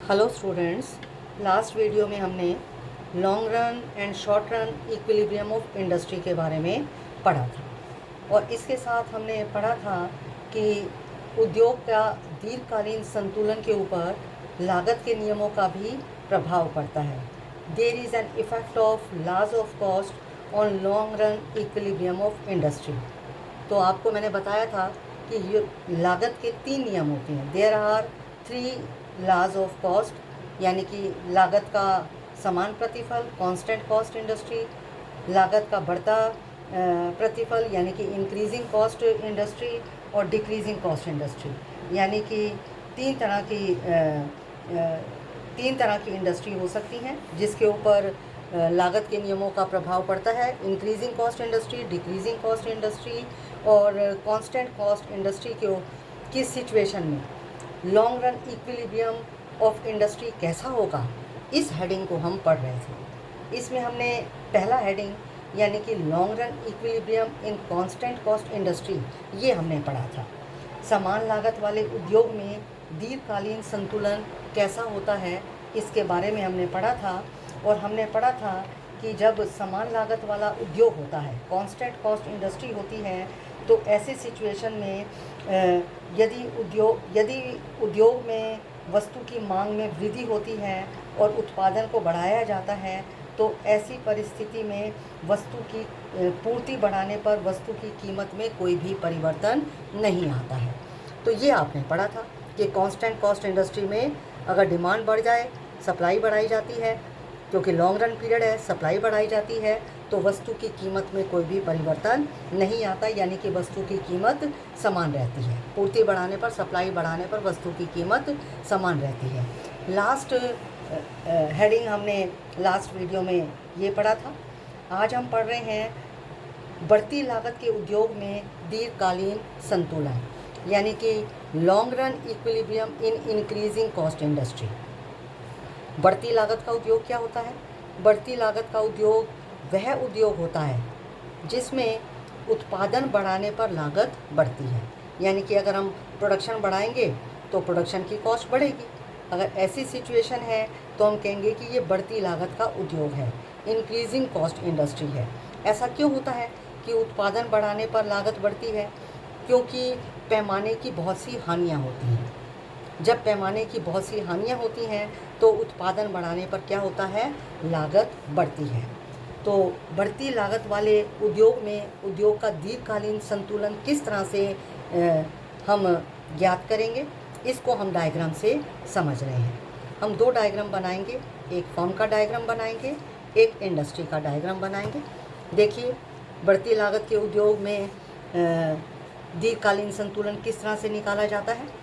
Hello students, last video में हमने long run and short run equilibrium of industry के बारे में पढ़ा था और इसके साथ हमने पढ़ा था कि उद्योग का दीर्घकालीन संतुलन के ऊपर लागत के नियमों का भी प्रभाव पड़ता है। There is an effect of laws of cost on long run equilibrium of industry. तो आपको मैंने बताया था कि ये लागत के 3 नियम होते हैं। There are 3 laws of cost, यानी कि लागत का समान प्रतिफल कांस्टेंट कॉस्ट इंडस्ट्री, लागत का बढ़ता प्रतिफल यानी कि इंक्रीजिंग कॉस्ट इंडस्ट्री और डिक्रीजिंग कॉस्ट इंडस्ट्री। यानी कि तीन तरह की इंडस्ट्री हो सकती हैं जिसके ऊपर लागत के नियमों का प्रभाव पड़ता है। Increasing cost industry, decreasing cost industry और कांस्टेंट कॉस्ट इंडस्ट्री को किस सिचुएशन में long run equilibrium of industry कैसा होगा, इस हेडिंग को हम पढ़ रहे थे। इसमें हमने पहला हेडिंग यानी कि लॉन्ग रन इक्विलिब्रियम इन कांस्टेंट कॉस्ट इंडस्ट्री, ये हमने पढ़ा था। समान लागत वाले उद्योग में दीर्घकालीन संतुलन कैसा होता है, इसके बारे में हमने पढ़ा था। और हमने पढ़ा था कि जब समान लागत वाला उद्योग होता है, कांस्टेंट कॉस्ट इंडस्ट्री होती है, तो ऐसी सिचुएशन में यदि उद्योग में वस्तु की मांग में वृद्धि होती है और उत्पादन को बढ़ाया जाता है, तो ऐसी परिस्थिति में वस्तु की पूर्ति बढ़ाने पर वस्तु की कीमत में कोई भी परिवर्तन नहीं आता है। तो ये आपने पढ़ा था कि कांस्टेंट कॉस्ट इंडस्ट्री में अगर डिमांड बढ़ जाए, सप्लाई बढ़ाई जाती है, क्योंकि लॉन्ग रन पीरियड है, सप्लाई बढ़ाई जाती है, तो वस्तु की कीमत में कोई भी परिवर्तन नहीं आता, यानी कि वस्तु की कीमत समान रहती है। पूर्ति बढ़ाने पर, सप्लाई बढ़ाने पर वस्तु की कीमत समान रहती है। लास्ट हेडिंग हमने लास्ट वीडियो में ये पढ़ा था। आज हम पढ़ रहे हैं बढ़ती लागत के उद्योग में दीर्घकालीन संतुलन, यानी कि long run equilibrium in increasing cost industry. बढ़ती लागत का उद्योग क्या होता है? बढ़ती लागत का उद्योग वह उद्योग होता है जिसमें उत्पादन बढ़ाने पर लागत बढ़ती है। यानी कि अगर हम प्रोडक्शन बढ़ाएंगे तो प्रोडक्शन की कॉस्ट बढ़ेगी। अगर ऐसी सिचुएशन है तो हम कहेंगे कि ये बढ़ती लागत का उद्योग है, इंक्रीजिंग कॉस्ट इंडस्ट्री है। ऐसा क्यों होता है कि उत्पादन बढ़ाने पर लागत बढ़ती है? क्योंकि पैमाने की बहुत सी हानियाँ होती हैं। जब पैमाने की बहुत सी हानियाँ होती हैं तो उत्पादन बढ़ाने पर क्या होता है? लागत बढ़ती है। तो बढ़ती लागत वाले उद्योग में उद्योग का दीर्घकालीन संतुलन किस तरह से हम ज्ञात करेंगे, इसको हम डायग्राम से समझ रहे हैं। हम 2 डायग्राम बनाएंगे, एक फर्म का डायग्राम बनाएंगे, एक इंडस्ट्री का डायग्राम बनाएंगे। देखिए, बढ़ती लागत के उद्योग में दीर्घकालीन संतुलन किस तरह से निकाला जाता है।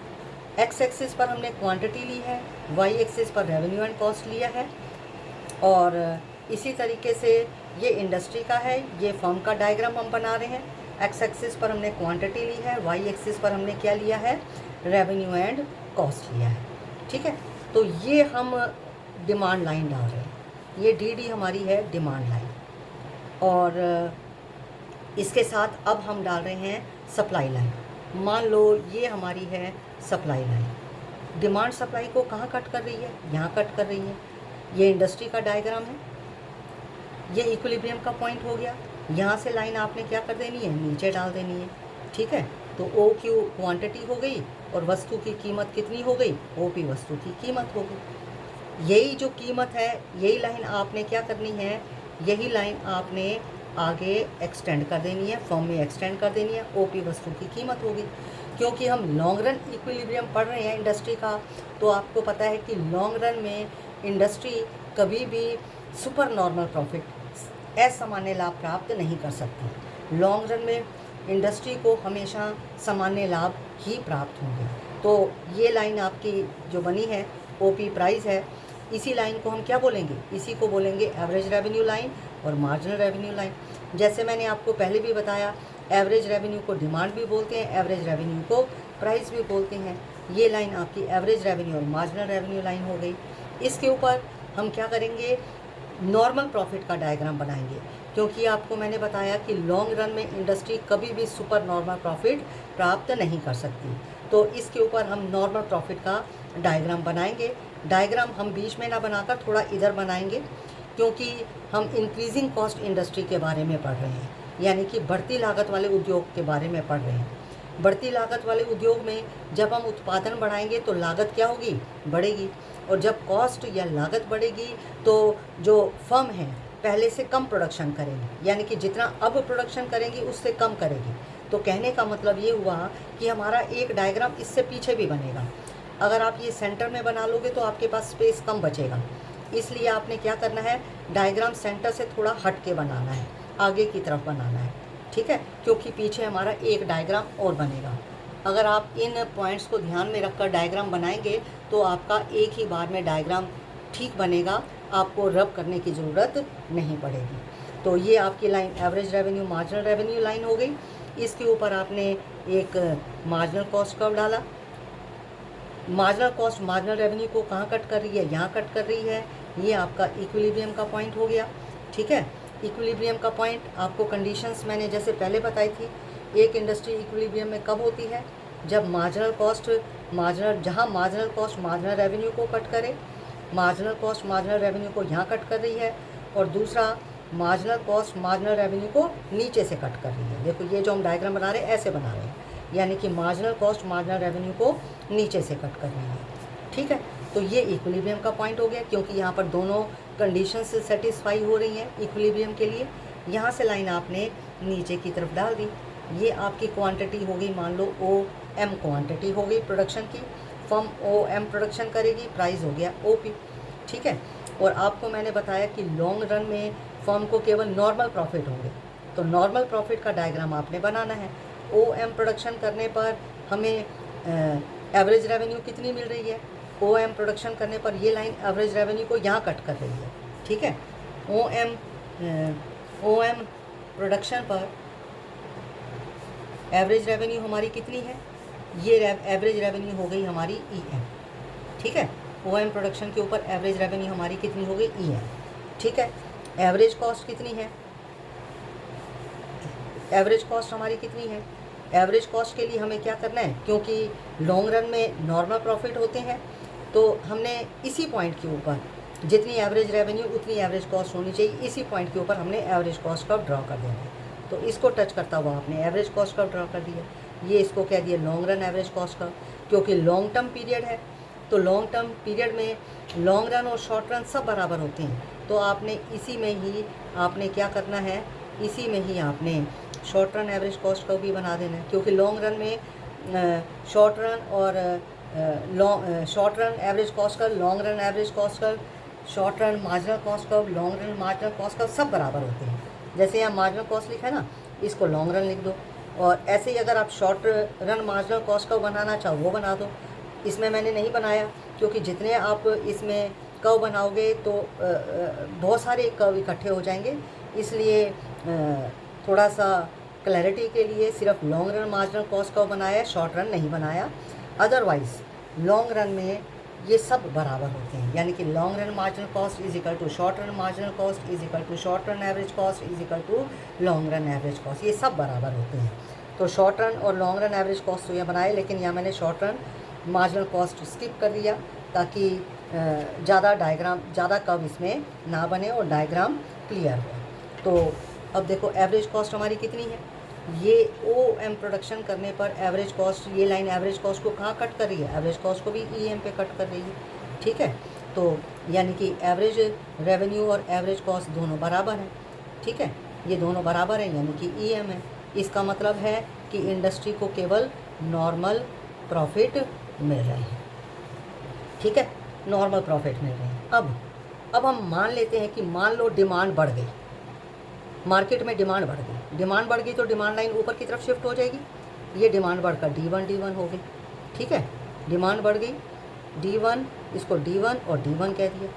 एक्स एक्सिस पर हमने क्वांटिटी ली है, वाई एक्सिस पर रेवेन्यू एंड कॉस्ट लिया है, और इसी तरीके से ये इंडस्ट्री का है, ये फर्म का डायग्राम हम बना रहे हैं। एक्स एक्सिस पर हमने क्वांटिटी ली है, वाई एक्सिस पर हमने क्या लिया है? रेवेन्यू एंड कॉस्ट लिया है। ठीक है, तो ये हम डिमांड लाइन डाल रहे हैं। ये डी हमारी है डिमांड लाइन, और इसके साथ अब हम डाल रहे हैं सप्लाई लाइन। मान लो ये हमारी है सप्लाई लाइन। डिमांड सप्लाई को कहाँ कट कर रही है? यहाँ कट कर रही है। ये इंडस्ट्री का डायग्राम है, ये इक्विलिब्रियम का पॉइंट हो गया। यहाँ से लाइन आपने क्या कर देनी है? नीचे डाल देनी है। ठीक है, तो ओ क्यू क्वांटिटी हो गई और वस्तु की कीमत कितनी हो गई? ओ पी वस्तु की कीमत हो गई। यही जो कीमत है, यही लाइन आपने क्या करनी है? यही लाइन आपने आगे एक्सटेंड कर देनी है, फॉर्म में एक्सटेंड कर देनी है। ओ पी वस्तु की कीमत होगी। क्योंकि हम लॉन्ग रन इक्विलिब्रियम पढ़ रहे हैं इंडस्ट्री का, तो आपको पता है कि लॉन्ग रन में इंडस्ट्री कभी भी सुपर नॉर्मल प्रॉफिट, असामान्य लाभ प्राप्त नहीं कर सकती। लॉन्ग रन में इंडस्ट्री को हमेशा सामान्य लाभ ही प्राप्त होंगे। तो ये लाइन आपकी जो बनी है, ओपी प्राइस है, इसी लाइन को हम क्या बोलेंगे? इसी को बोलेंगे एवरेज रेवेन्यू लाइन और मार्जिनल रेवेन्यू लाइन। जैसे मैंने आपको पहले भी बताया, एवरेज रेवेन्यू को डिमांड भी बोलते हैं, एवरेज रेवेन्यू को प्राइस भी बोलते हैं। ये लाइन आपकी एवरेज रेवेन्यू और मार्जिनल रेवेन्यू लाइन हो गई। इसके ऊपर हम क्या करेंगे? नॉर्मल प्रॉफिट का डायग्राम बनाएंगे, क्योंकि आपको मैंने बताया कि लॉन्ग रन में इंडस्ट्री कभी भी सुपर नॉर्मल प्रॉफिट प्राप्त नहीं कर सकती। तो इसके ऊपर हम नॉर्मल प्रॉफिट का डायग्राम बनाएंगे। डायग्राम हम बीच में ना बनाकर थोड़ा इधर बनाएंगे, क्योंकि हम इंक्रीजिंग कॉस्ट इंडस्ट्री के बारे में पढ़ रहे हैं, यानी कि बढ़ती लागत वाले उद्योग के बारे में पढ़ रहे हैं। बढ़ती लागत वाले उद्योग में जब हम उत्पादन बढ़ाएंगे तो लागत क्या होगी, बढ़ेगी, और जब कॉस्ट या लागत बढ़ेगी तो जो फर्म है पहले से कम प्रोडक्शन करेगी, यानी कि जितना अब प्रोडक्शन करेंगी उससे कम करेगी। तो कहने का मतलब ये हुआ कि हमारा एक डायग्राम इससे पीछे भी बनेगा। अगर आप ये सेंटर में बना लोगे तो आपके पास स्पेस कम बचेगा, इसलिए आपने क्या करना है, डायग्राम सेंटर से थोड़ा हट के बनाना है, आगे की तरफ बनाना है, ठीक है, क्योंकि पीछे हमारा एक डायग्राम और बनेगा। अगर आप इन पॉइंट्स को ध्यान में रखकर डायग्राम बनाएंगे तो आपका एक ही बार में डायग्राम ठीक बनेगा, आपको रब करने की ज़रूरत नहीं पड़ेगी। तो ये आपकी line average revenue marginal revenue line हो गई। इसके ऊपर आपने एक मार्जिनल कॉस्ट कर्व डाला। मार्जिनल कॉस्ट मार्जिनल रेवेन्यू को कहाँ कट कर रही है, यहाँ कट कर रही है। ये आपका इक्विलिब्रियम का पॉइंट हो गया, ठीक है। इक्विलिब्रियम का पॉइंट आपको कंडीशंस मैंने जैसे पहले बताई थी, एक इंडस्ट्री इक्विलिब्रियम में कब होती है, जब मार्जिनल कॉस्ट मार्जिनल रेवेन्यू को कट करे, मार्जिनल कॉस्ट मार्जिनल रेवेन्यू को यहाँ कट कर रही है, और दूसरा मार्जिनल कॉस्ट मार्जिनल रेवेन्यू को नीचे से कट कर रही है। देखो ये जो हम डायग्राम बना रहे हैं ऐसे बना रहे हैं, यानी कि मार्जिनल कॉस्ट मार्जिनल रेवेन्यू को नीचे से कट कर रही है, ठीक है। तो ये इक्विलिब्रियम का पॉइंट हो गया, क्योंकि यहाँ पर दोनों कंडीशंस सेटिस्फाई हो रही हैं इक्विलिब्रियम के लिए। यहाँ से लाइन आपने नीचे की तरफ डाल दी। ये आपकी क्वांटिटी हो गई, मान लो OM क्वांटिटी हो गई प्रोडक्शन की, फर्म OM प्रोडक्शन करेगी, प्राइस हो गया OP, ठीक है। और आपको मैंने बताया कि लॉन्ग रन में फर्म को केवल नॉर्मल प्रॉफिट होंगे, तो नॉर्मल प्रॉफिट का डायग्राम आपने बनाना है। OM प्रोडक्शन करने पर हमें एवरेज रेवेन्यू कितनी मिल रही है, OM प्रोडक्शन करने पर ये लाइन एवरेज रेवेन्यू को यहाँ कट कर रही है, ठीक है। OM प्रोडक्शन पर एवरेज रेवेन्यू हमारी कितनी है, ये एवरेज रेवेन्यू हो गई हमारी EM, ठीक है। OM प्रोडक्शन के ऊपर एवरेज रेवेन्यू हमारी कितनी हो गई EM, ठीक है। एवरेज कॉस्ट कितनी है, एवरेज कॉस्ट हमारी कितनी है, एवरेज कॉस्ट के लिए हमें क्या करना है, क्योंकि लॉन्ग रन में नॉर्मल प्रॉफिट होते हैं, तो हमने इसी पॉइंट के ऊपर जितनी एवरेज रेवेन्यू उतनी एवरेज कॉस्ट होनी चाहिए, इसी पॉइंट के ऊपर हमने एवरेज कॉस्ट कर्व ड्रॉ कर देना है। तो इसको टच करता हुआ आपने एवरेज कॉस्ट कर्व ड्रॉ कर दिया। ये इसको कह दिया long run average cost curve, क्योंकि लॉन्ग टर्म पीरियड है, तो लॉन्ग टर्म पीरियड में लॉन्ग रन और शॉर्ट रन सब बराबर होते हैं। तो आपने इसी में ही आपने क्या करना है, इसी में ही आपने short run average cost curve भी बना देना है, क्योंकि लॉन्ग रन में शॉर्ट रन और short run average cost curve, long run average cost curve, short run marginal cost curve, long run marginal cost curve सब बराबर होते हैं। जैसे यहाँ मार्जिनल कॉस्ट लिखा है ना, इसको लॉन्ग रन लिख दो, और ऐसे ही अगर आप short run marginal cost curve बनाना चाहो वो बना दो। इसमें मैंने नहीं बनाया, क्योंकि जितने आप इसमें कर्व बनाओगे तो बहुत सारे कर्व इकट्ठे हो जाएंगे, इसलिए थोड़ा सा क्लैरिटी के लिए सिर्फ long run marginal cost curve बनाया है, शॉर्ट रन नहीं बनाया। अदरवाइज़ लॉन्ग रन में ये सब बराबर होते हैं, यानी कि long run marginal cost is equal to short run marginal cost is equal to short run average cost is equal to long run average cost, ये सब बराबर होते हैं। तो शॉर्ट रन और लॉन्ग रन एवरेज कॉस्ट तो यहाँ बनाए, लेकिन यहाँ मैंने short run marginal cost skip कर दिया, ताकि ज़्यादा कर्व इसमें ना बने और डायग्राम क्लियर हो। तो अब देखो एवरेज कॉस्ट हमारी कितनी है, ये OM प्रोडक्शन करने पर एवरेज कॉस्ट, ये लाइन एवरेज कॉस्ट को कहाँ कट कर रही है, एवरेज कॉस्ट को भी EM पे कट कर रही है, ठीक है। तो यानी कि एवरेज रेवेन्यू और एवरेज कॉस्ट दोनों बराबर हैं, ठीक है, ये दोनों बराबर हैं, यानी कि EM है। इसका मतलब है कि इंडस्ट्री को केवल नॉर्मल प्रॉफिट मिल रहे हैं, ठीक है, नॉर्मल प्रॉफिट मिल रहे हैं। अब हम मान लेते हैं कि मान लो डिमांड बढ़ गई, मार्केट में डिमांड बढ़ गई तो डिमांड लाइन ऊपर की तरफ शिफ्ट हो जाएगी। ये डिमांड बढ़कर D1 हो गई, ठीक है, डिमांड बढ़ गई D1, इसको D1 और D1 कह दिया,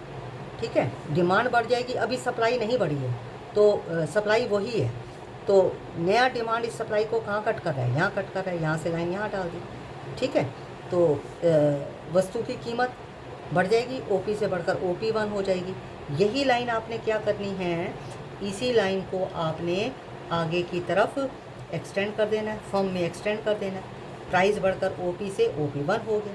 ठीक है। डिमांड बढ़ जाएगी, अभी सप्लाई नहीं बढ़ी है, तो सप्लाई वही है, तो नया डिमांड इस सप्लाई को कहाँ कट कर रहा है, यहाँ कट कर रहा है, यहाँ से लाइन यहाँ डाल दी, ठीक है। तो वस्तु की कीमत बढ़ जाएगी, OP से बढ़कर OP1 हो जाएगी। यही लाइन आपने क्या करनी है, इसी लाइन को आपने आगे की तरफ एक्सटेंड कर देना है, फर्म में एक्सटेंड कर देना है। प्राइस बढ़कर OP से OP1 हो गया,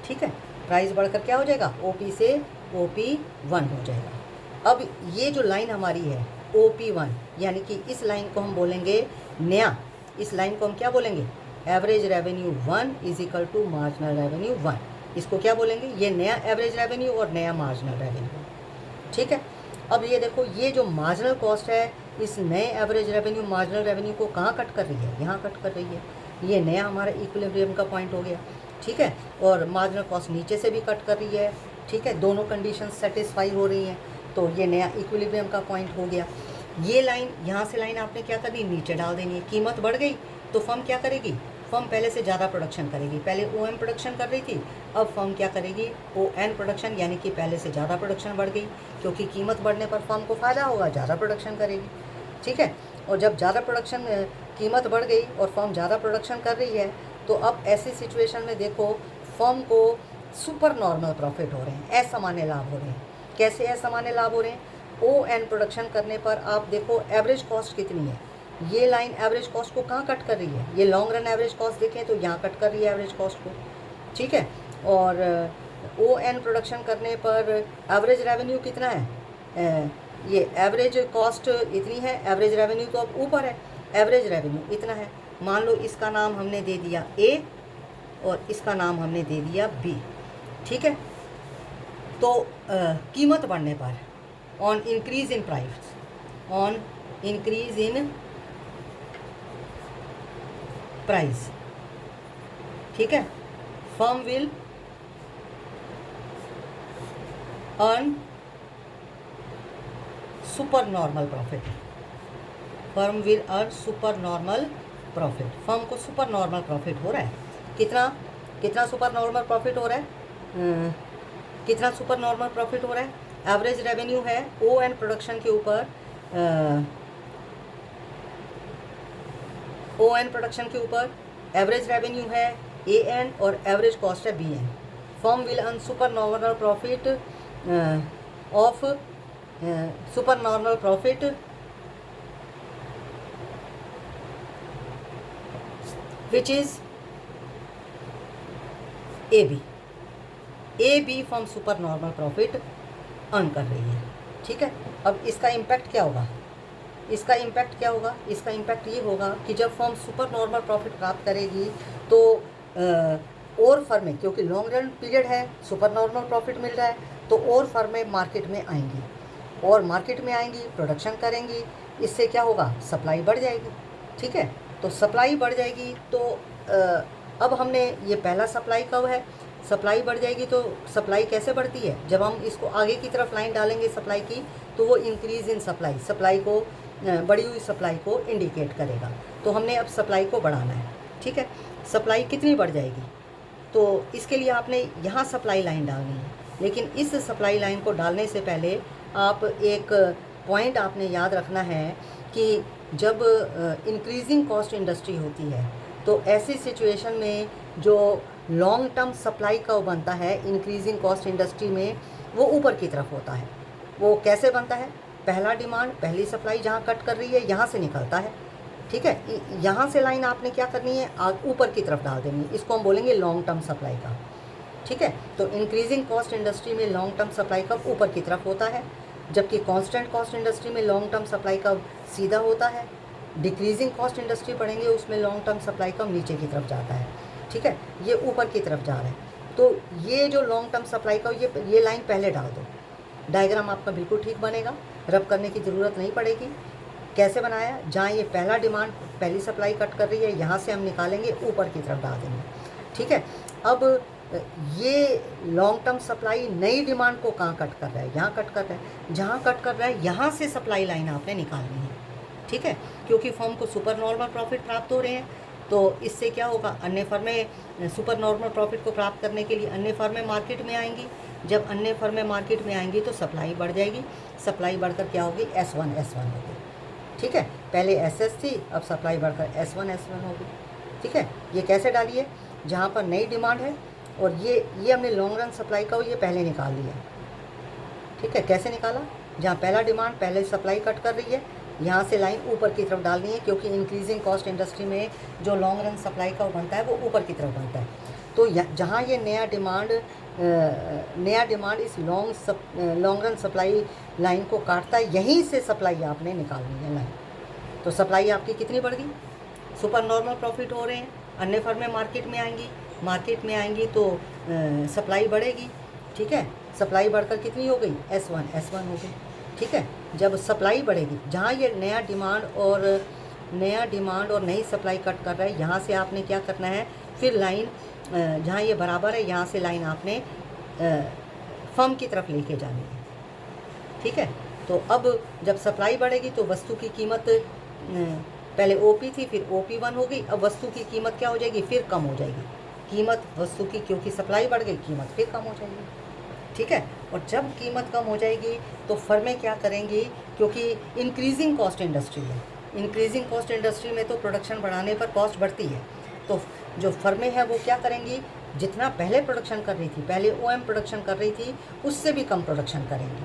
ठीक है, प्राइस बढ़कर क्या हो जाएगा, OP से OP1 हो जाएगा। अब ये जो लाइन हमारी है OP1, यानी कि इस लाइन को हम बोलेंगे नया, इस लाइन को हम क्या बोलेंगे, average revenue 1 is equal to marginal revenue 1। इसको क्या बोलेंगे, ये नया एवरेज रेवेन्यू और नया मार्जिनल रेवेन्यू। ठीक है, अब ये देखो, ये जो मार्जिनल कॉस्ट है इस नए एवरेज रेवेन्यू मार्जिनल रेवेन्यू को कहाँ कट कर रही है, यहाँ कट कर रही है। ये नया हमारा इक्विलिब्रियम का पॉइंट हो गया। ठीक है, और मार्जिनल कॉस्ट नीचे से भी कट कर रही है। ठीक है, दोनों कंडीशन सेटिस्फाई हो रही हैं, तो ये नया इक्विलिब्रियम का पॉइंट हो गया। ये लाइन, यहाँ से लाइन आपने क्या करनी, नीचे डाल देनी है। कीमत बढ़ गई तो फर्म क्या करेगी, फर्म पहले से ज़्यादा प्रोडक्शन करेगी। पहले OM प्रोडक्शन कर रही थी, अब फर्म क्या करेगी, ON प्रोडक्शन, यानी कि पहले से ज़्यादा प्रोडक्शन बढ़ गई, क्योंकि कीमत बढ़ने पर फर्म को फ़ायदा होगा, ज़्यादा प्रोडक्शन करेगी। ठीक है, और जब ज़्यादा प्रोडक्शन, कीमत बढ़ गई और फर्म ज़्यादा प्रोडक्शन कर रही है, तो अब ऐसी सिचुएशन में देखो फर्म को सुपर नॉर्मल प्रॉफिट हो रहे हैं, असामान्य लाभ हो रहे हैं। कैसे असामान्य लाभ हो रहे हैं, ON प्रोडक्शन करने पर आप देखो एवरेज कॉस्ट कितनी है। ये लाइन एवरेज कॉस्ट को कहाँ कट कर रही है, ये लॉन्ग रन एवरेज कॉस्ट देखें तो यहाँ कट कर रही है एवरेज कॉस्ट को। ठीक है, और ON प्रोडक्शन करने पर एवरेज रेवेन्यू कितना है, ये एवरेज कॉस्ट इतनी है, एवरेज रेवेन्यू तो अब ऊपर है, एवरेज रेवेन्यू इतना है। मान लो इसका नाम हमने दे दिया A और इसका नाम हमने दे दिया B। ठीक है, तो कीमत बढ़ने पर on increase in price, on increase in price, ठीक है, firm will earn super normal profit, firm will earn super normal profit. Firm को सुपर नॉर्मल प्रॉफिट हो रहा है। कितना कितना सुपर नॉर्मल प्रॉफिट हो रहा है, कितना सुपर नॉर्मल प्रॉफिट हो रहा है, एवरेज रेवेन्यू है ON प्रोडक्शन के ऊपर, ON प्रोडक्शन के ऊपर एवरेज रेवेन्यू है AN और एवरेज कॉस्ट है BN। Firm will earn super normal profit of super normal profit which is AB firm super normal profit earn कर रही है। ठीक है, अब इसका इम्पैक्ट क्या होगा, इसका इम्पैक्ट क्या होगा, इसका इम्पैक्ट ये होगा कि जब फर्म सुपर नॉर्मल प्रॉफिट प्राप्त करेगी तो और फर्में, क्योंकि लॉन्ग रन पीरियड है, सुपर नॉर्मल प्रॉफिट मिल रहा है, तो और फर्में मार्केट में आएंगी, और मार्केट में आएंगी, प्रोडक्शन करेंगी, इससे क्या होगा, सप्लाई बढ़ जाएगी। ठीक है, तो सप्लाई बढ़ जाएगी तो अब हमने ये पहला सप्लाई कब है, सप्लाई बढ़ जाएगी। तो सप्लाई कैसे बढ़ती है, जब हम इसको आगे की तरफ लाइन डालेंगे सप्लाई की, तो वो इंक्रीज़ इन सप्लाई, सप्लाई को, बढ़ी हुई सप्लाई को इंडिकेट करेगा। तो हमने अब सप्लाई को बढ़ाना है। ठीक है, सप्लाई कितनी बढ़ जाएगी, तो इसके लिए आपने यहाँ सप्लाई लाइन डालनी है। लेकिन इस सप्लाई लाइन को डालने से पहले आप एक पॉइंट आपने याद रखना है कि जब इंक्रीजिंग कॉस्ट इंडस्ट्री होती है तो ऐसी सिचुएशन में जो लॉन्ग टर्म सप्लाई कर्व बनता है इंक्रीजिंग कॉस्ट इंडस्ट्री में, वो ऊपर की तरफ होता है। वो कैसे बनता है, पहला डिमांड, पहली सप्लाई जहाँ कट कर रही है यहाँ से निकलता है। ठीक है, यहाँ से लाइन आपने क्या करनी है, ऊपर की तरफ डाल देनी है। इसको हम बोलेंगे लॉन्ग टर्म सप्लाई का। ठीक है, तो इंक्रीजिंग कॉस्ट इंडस्ट्री में लॉन्ग टर्म सप्लाई कर्व ऊपर की तरफ होता है, जबकि कांस्टेंट कॉस्ट इंडस्ट्री में लॉन्ग टर्म सप्लाई कर्व सीधा होता है। डिक्रीजिंग कॉस्ट इंडस्ट्री पढ़ेंगे उसमें लॉन्ग टर्म सप्लाई कर्व नीचे की तरफ जाता है। ठीक है, ये ऊपर की तरफ जा रहा है। तो ये जो लॉन्ग टर्म सप्लाई कर्व, ये लाइन पहले डाल दो, डायग्राम आपका बिल्कुल ठीक बनेगा, रब करने की ज़रूरत नहीं पड़ेगी। कैसे बनाया, जहाँ ये पहला डिमांड, पहली सप्लाई कट कर रही है, यहाँ से हम निकालेंगे, ऊपर की तरफ डाल देंगे। ठीक है, अब ये लॉन्ग टर्म सप्लाई नई डिमांड को कहाँ कट कर रहा है, यहाँ कट कर रहा है। जहाँ कट कर रहा है यहाँ से सप्लाई लाइन आपने निकालनी है। ठीक है, क्योंकि फर्म को सुपर नॉर्मल प्रॉफिट प्राप्त हो रहे हैं, तो इससे क्या होगा, अन्य फर्में सुपर नॉर्मल प्रॉफिट को प्राप्त करने के लिए अन्य फर्में मार्केट में आएंगी। जब अन्य फर्में मार्केट में आएंगी तो सप्लाई बढ़ जाएगी, सप्लाई बढ़कर क्या होगी, S1 होगी। ठीक है, पहले SS थी, अब सप्लाई बढ़कर S1 होगी। ठीक है, ये कैसे डालिए, जहाँ पर नई डिमांड है और ये हमने लॉन्ग रन सप्लाई का ये पहले निकाल लिया। ठीक है, कैसे निकाला, जहाँ पहला डिमांड, पहले सप्लाई कट कर रही है, यहाँ से लाइन ऊपर की तरफ डालनी है, क्योंकि इंक्रीजिंग कॉस्ट इंडस्ट्री में जो लॉन्ग रन सप्लाई का बनता है वो ऊपर की तरफ बनता है। तो जहाँ ये नया डिमांड इस लॉन्ग रन सप्लाई लाइन को काटता है, यहीं से सप्लाई आपने निकालनी है लाइन। तो सप्लाई आपकी कितनी बढ़ गई, सुपर नॉर्मल प्रॉफिट हो रहे हैं, अन्य फर्में मार्केट में आएंगी तो सप्लाई बढ़ेगी। ठीक है, सप्लाई बढ़कर कितनी हो गई, S1 हो गई। ठीक है, जब सप्लाई बढ़ेगी, जहाँ ये नया डिमांड और नई सप्लाई कट कर रहा है, यहाँ से आपने क्या करना है, फिर लाइन जहाँ ये बराबर है, यहाँ से लाइन आपने फर्म की तरफ लेके जानी है। ठीक है, तो अब जब सप्लाई बढ़ेगी तो वस्तु की कीमत पहले OP थी, फिर OP1 हो गई। अब वस्तु की कीमत क्या हो जाएगी, फिर कम हो जाएगी कीमत वस्तु की, क्योंकि सप्लाई बढ़ गई, कीमत फिर कम हो जाएगी। ठीक है, और जब कीमत कम हो जाएगी तो फर्में क्या करेंगी, क्योंकि इंक्रीजिंग कॉस्ट इंडस्ट्री है, इंक्रीजिंग कॉस्ट इंडस्ट्री में तो प्रोडक्शन बढ़ाने पर कॉस्ट बढ़ती है, तो जो फर्में हैं वो क्या करेंगी, जितना पहले प्रोडक्शन कर रही थी, पहले OM प्रोडक्शन कर रही थी, उससे भी कम प्रोडक्शन करेंगी।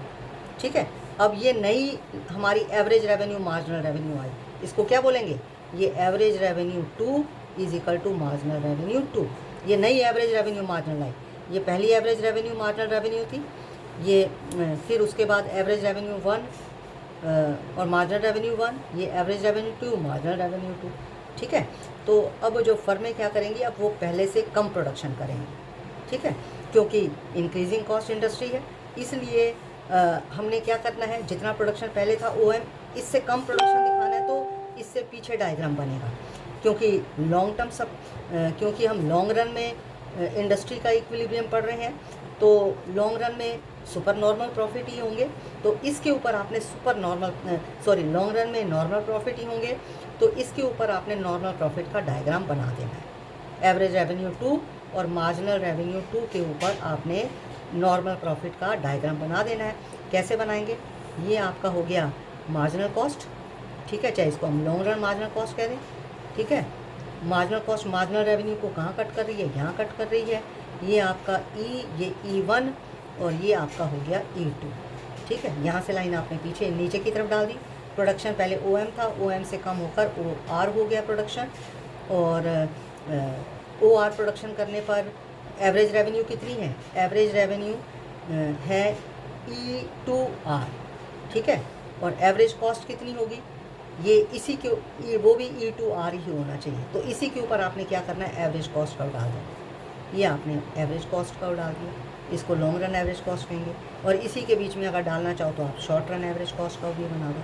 ठीक है, अब ये नई हमारी एवरेज रेवेन्यू मार्जिनल रेवेन्यू आई, इसको क्या बोलेंगे, ये average revenue 2 is equal to marginal revenue 2। ये नई एवरेज रेवेन्यू मार्जिनल आई, ये पहली एवरेज रेवेन्यू मार्जिनल रेवेन्यू थी, ये फिर उसके बाद एवरेज रेवेन्यू 1 और मार्जिनल रेवेन्यू 1, ये एवरेज रेवेन्यू 2, मार्जिनल रेवेन्यू 2। ठीक है, तो अब जो फर्में क्या करेंगी, अब वो पहले से कम प्रोडक्शन करेंगी। ठीक है, क्योंकि इंक्रीजिंग कॉस्ट इंडस्ट्री है, इसलिए हमने क्या करना है, जितना प्रोडक्शन पहले था OM, इससे कम प्रोडक्शन दिखाना है, तो इससे पीछे डायग्राम बनेगा, क्योंकि क्योंकि हम लॉन्ग रन में इंडस्ट्री का इक्विलिब्रियम पढ़ रहे हैं, तो लॉन्ग रन में सुपर नॉर्मल प्रॉफिट ही होंगे, तो इसके ऊपर आपने लॉन्ग रन में नॉर्मल प्रॉफिट ही होंगे, तो इसके ऊपर आपने नॉर्मल प्रॉफिट का डायग्राम बना देना है। एवरेज रेवेन्यू 2 और मार्जिनल रेवेन्यू 2 के ऊपर आपने नॉर्मल प्रॉफिट का डायग्राम बना देना है। कैसे बनाएंगे, ये आपका हो गया मार्जिनल कॉस्ट। ठीक है, चाहे इसको हम लॉन्ग रन मार्जिनल कॉस्ट कह दें। ठीक है, मार्जिनल कॉस्ट मार्जिनल रेवेन्यू को कहाँ कट कर रही है, यहाँ कट कर रही है, ये आपका ये E1 और ये आपका हो गया E2। ठीक है, यहाँ से लाइन आपने पीछे नीचे की तरफ डाल दी। प्रोडक्शन पहले OM था, OM से कम होकर OR हो गया प्रोडक्शन, और OR प्रोडक्शन करने पर एवरेज रेवेन्यू कितनी है, एवरेज रेवेन्यू है E2R। ठीक है, और एवरेज कॉस्ट कितनी होगी, ये वो भी E2R ही होना चाहिए, तो इसी के ऊपर आपने क्या करना है, एवरेज कॉस्ट कर्व डाल देना। ये आपने एवरेज कॉस्ट कर्व डाल दिया, इसको लॉन्ग रन एवरेज कॉस्ट कहेंगे, और इसी के बीच में अगर डालना चाहो तो आप short run average cost curve भी बना दो।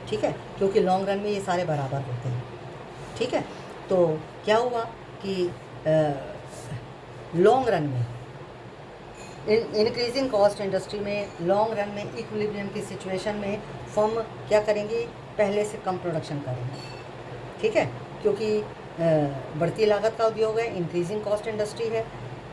ठीक है, क्योंकि लॉन्ग रन में ये सारे बराबर होते हैं। ठीक है, तो क्या हुआ कि लॉन्ग रन में इंक्रीजिंग कॉस्ट इंडस्ट्री में लॉन्ग रन में इक्विलिब्रियम की सिचुएशन में फर्म क्या करेंगी, पहले से कम प्रोडक्शन करेंगे। ठीक है, क्योंकि बढ़ती लागत का उद्योग है, इंक्रीजिंग कॉस्ट इंडस्ट्री है,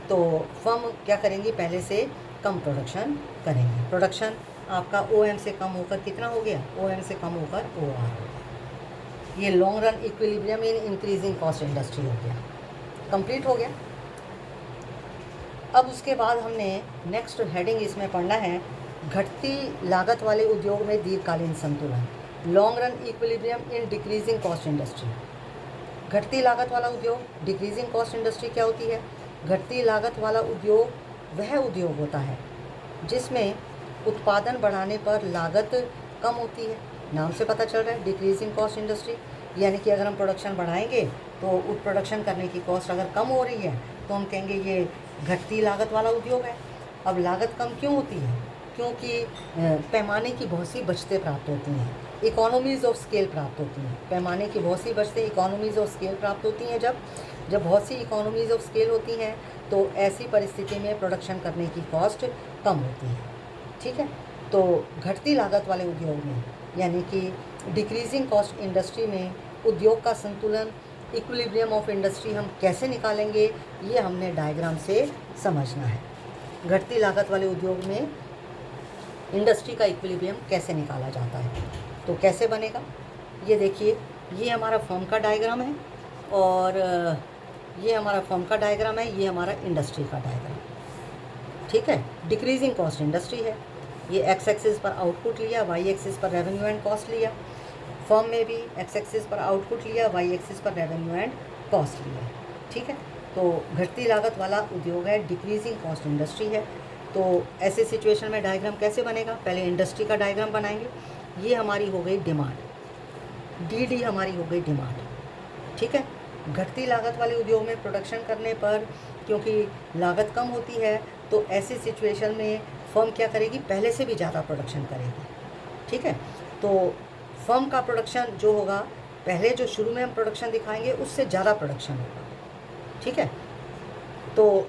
तो फर्म क्या करेंगी, पहले से कम प्रोडक्शन करेंगे। प्रोडक्शन आपका OM से कम होकर कितना हो गया, OM से कम होकर OR। ये long run equilibrium in increasing cost industry हो गया, कंप्लीट हो गया। अब उसके बाद हमने नेक्स्ट हेडिंग इसमें पढ़ना है, घटती लागत वाले उद्योग में दीर्घकालीन संतुलन, long run equilibrium in decreasing cost industry. घटती लागत वाला उद्योग, डिक्रीजिंग कॉस्ट इंडस्ट्री क्या होती है, घटती लागत वाला उद्योग वह उद्योग होता है जिसमें उत्पादन बढ़ाने पर लागत कम होती है। नाम से पता चल रहा है डिक्रीजिंग कॉस्ट इंडस्ट्री, यानी कि अगर हम प्रोडक्शन बढ़ाएंगे तो प्रोडक्शन करने की कॉस्ट अगर कम हो रही है तो हम कहेंगे ये घटती लागत वाला उद्योग है। अब लागत कम क्यों होती है, क्योंकि पैमाने की बहुत सी बचतें प्राप्त होती हैं, इकोनॉमीज़ ऑफ स्केल प्राप्त होती हैं। पैमाने की बहुत सी बचतें, इकोनॉमीज़ ऑफ स्केल प्राप्त होती हैं। जब बहुत सी इकोनॉमीज़ ऑफ स्केल होती हैं तो ऐसी परिस्थिति में प्रोडक्शन करने की कॉस्ट कम होती है। ठीक है, तो घटती लागत वाले उद्योग में यानी कि डिक्रीजिंग कॉस्ट इंडस्ट्री में उद्योग का संतुलन, इक्विलिब्रियम ऑफ इंडस्ट्री हम कैसे निकालेंगे, ये हमने डायग्राम से समझना है। घटती लागत वाले उद्योग में इंडस्ट्री का इक्विलिब्रियम कैसे निकाला जाता है, तो कैसे बनेगा, ये देखिए, ये हमारा फर्म का डायग्राम है और ये हमारा फर्म का डायग्राम है, ये हमारा इंडस्ट्री का डायग्राम। ठीक है, डिक्रीजिंग कॉस्ट इंडस्ट्री है, ये एक्स एक्सिस पर आउटपुट लिया, वाई एक्सिस पर रेवेन्यू एंड कॉस्ट लिया। फर्म में भी एक्स एक्सिस पर आउटपुट लिया, वाई एक्सिस पर रेवेन्यू एंड कॉस्ट लिया। ठीक है, तो घटती लागत वाला उद्योग है, डिक्रीजिंग कॉस्ट इंडस्ट्री है। तो ऐसे सिचुएशन में डायग्राम कैसे बनेगा, पहले इंडस्ट्री का डायग्राम बनाएंगे। ये हमारी हो गई डिमांड, डी हमारी हो गई डिमांड, ठीक है। घटती लागत वाले उद्योग में प्रोडक्शन करने पर क्योंकि लागत कम होती है तो ऐसी सिचुएशन में फर्म क्या करेगी, पहले से भी ज़्यादा प्रोडक्शन करेगी, ठीक है। तो फर्म का प्रोडक्शन जो होगा, पहले जो शुरू में हम प्रोडक्शन दिखाएंगे उससे ज़्यादा प्रोडक्शन होगा, ठीक है। तो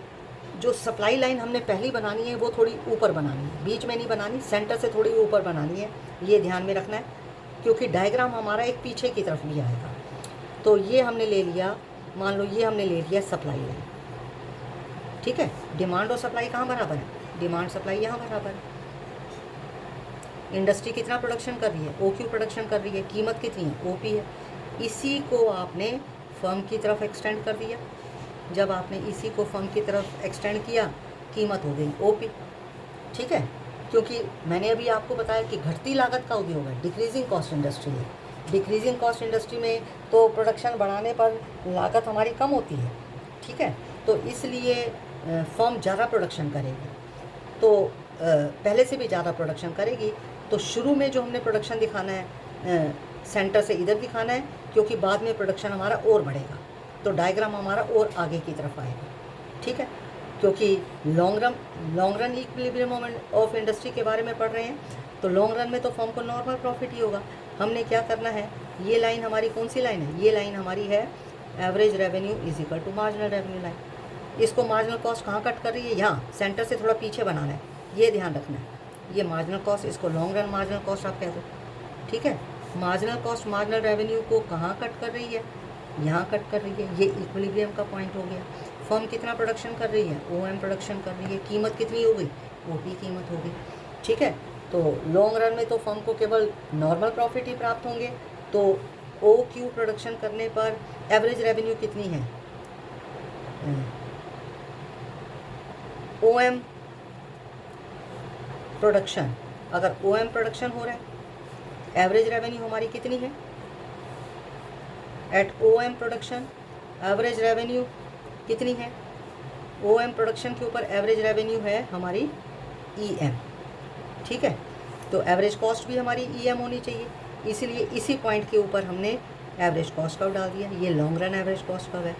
जो सप्लाई लाइन हमने पहली बनानी है वो थोड़ी ऊपर बनानी है, बीच में नहीं बनानी, सेंटर से थोड़ी ऊपर बनानी है, ये ध्यान में रखना है, क्योंकि डायग्राम हमारा एक पीछे की तरफ भी आएगा। तो ये हमने ले लिया, मान लो ये हमने ले लिया सप्लाई लाइन, ठीक है। डिमांड और सप्लाई कहाँ बराबर है, डिमांड सप्लाई यहाँ बराबर है। इंडस्ट्री कितना प्रोडक्शन कर रही है, OQ प्रोडक्शन कर रही है, कीमत कितनी है, OP है। इसी को आपने फर्म की तरफ एक्सटेंड कर दिया, जब आपने इसी को फर्म की तरफ एक्सटेंड किया, कीमत हो गई OP, ठीक है। क्योंकि मैंने अभी आपको बताया कि घटती लागत का उद्योग है, डिक्रीजिंग कॉस्ट इंडस्ट्री है। डिक्रीजिंग कॉस्ट इंडस्ट्री में तो प्रोडक्शन बढ़ाने पर लागत हमारी कम होती है, ठीक है। तो इसलिए फर्म ज़्यादा प्रोडक्शन करेगी, तो पहले से भी ज़्यादा प्रोडक्शन करेगी। तो शुरू में जो हमने प्रोडक्शन दिखाना है सेंटर से इधर दिखाना है, क्योंकि बाद में प्रोडक्शन हमारा और बढ़ेगा, तो डायग्राम हमारा और आगे की तरफ आएगा, ठीक है। क्योंकि long run equilibrium moment of industry के बारे में पढ़ रहे हैं, तो लॉन्ग रन में तो फर्म को नॉर्मल प्रॉफिट ही होगा। हमने क्या करना है, ये लाइन हमारी कौन सी लाइन है, ये लाइन हमारी है average revenue is equal to marginal revenue line. इसको मार्जिनल कॉस्ट कहाँ कट कर रही है, यहाँ सेंटर से थोड़ा पीछे बनाना है, ये ध्यान रखना है। ये मार्जिनल कॉस्ट, इसको लॉन्ग रन मार्जिनल कॉस्ट आप कह दो, ठीक है। मार्जिनल कॉस्ट मार्जिनल रेवेन्यू को कहाँ कट कर रही है, यहाँ कट कर रही है, ये इक्विलिब्रियम का पॉइंट हो गया। फर्म कितना प्रोडक्शन कर रही है, OM प्रोडक्शन कर रही है, कीमत कितनी हो गई, OP कीमत हो गई, ठीक है। तो लॉन्ग रन में तो फर्म को केवल नॉर्मल प्रॉफिट ही प्राप्त होंगे। तो OQ प्रोडक्शन करने पर एवरेज रेवेन्यू कितनी है, OM प्रोडक्शन, अगर OM प्रोडक्शन हो रहा है, एवरेज रेवेन्यू हमारी कितनी है, at OM production average revenue कितनी है, OM प्रोडक्शन के ऊपर एवरेज रेवेन्यू है हमारी EM, ठीक है। तो एवरेज कॉस्ट भी हमारी EM होनी चाहिए, इसीलिए इसी पॉइंट के ऊपर हमने एवरेज कॉस्ट कर्व डाल दिया। ये long run average cost curve है,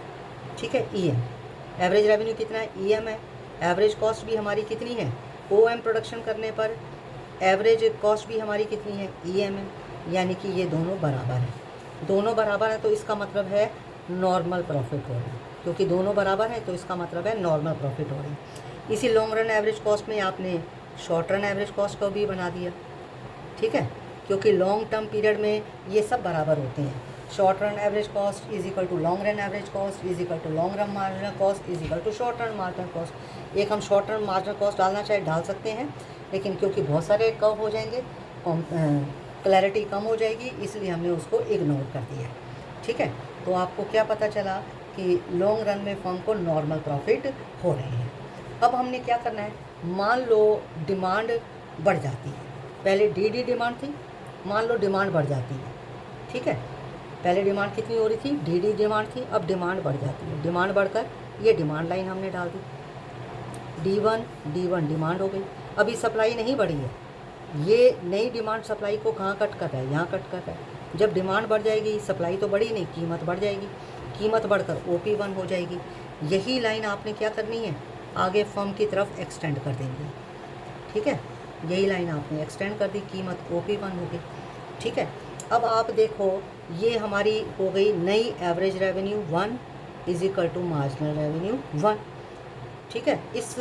ठीक है। EM एवरेज रेवेन्यू कितना है, EM है। एवरेज कॉस्ट भी हमारी कितनी है, OM प्रोडक्शन करने पर एवरेज कॉस्ट भी हमारी कितनी है, EM है। यानी कि ये दोनों बराबर है, दोनों बराबर है, तो इसका मतलब है नॉर्मल प्रॉफिट हो रहा है। क्योंकि दोनों बराबर है तो इसका मतलब है नॉर्मल प्रॉफिट हो रहा है। इसी लॉन्ग रन एवरेज कॉस्ट में आपने शॉर्ट रन एवरेज कॉस्ट को भी बना दिया, ठीक है। क्योंकि लॉन्ग टर्म पीरियड में ये सब बराबर होते हैं। Short run average cost is equal to long run average cost is equal to long run marginal cost is equal to short run marginal cost. एक हम शॉर्ट रन मार्जिनल कॉस्ट डालना चाहे डाल सकते हैं, लेकिन क्योंकि बहुत सारे कर्व हो जाएंगे, क्लैरिटी कम हो जाएगी, इसलिए हमने उसको इग्नोर कर दिया, ठीक है। तो आपको क्या पता चला कि लॉन्ग रन में फर्म को नॉर्मल प्रॉफिट हो रहे हैं। अब हमने क्या करना है, मान लो डिमांड बढ़ जाती है, पहले डी डिमांड थी, मान लो डिमांड बढ़ जाती है, ठीक है। पहले डिमांड कितनी हो रही थी, डी डिमांड थी, अब डिमांड बढ़ जाती है। डिमांड बढ़कर ये डिमांड लाइन हमने डाल दी, D1 डिमांड हो गई। अभी सप्लाई नहीं बढ़ी है, ये नई डिमांड सप्लाई को कहाँ कट कर रहा है, यहाँ कट कर रहा है। जब डिमांड बढ़ जाएगी, सप्लाई तो बढ़ी नहीं, कीमत बढ़ जाएगी, कीमत बढ़कर OP1 हो जाएगी। यही लाइन आपने क्या करनी है, आगे फर्म की तरफ एक्सटेंड कर देंगे, ठीक है। यही लाइन आपने एक्सटेंड कर दी, कीमत OP1 हो गई, ठीक है। अब आप देखो, ये हमारी हो गई नई average revenue 1 is equal to marginal revenue 1, ठीक है। इस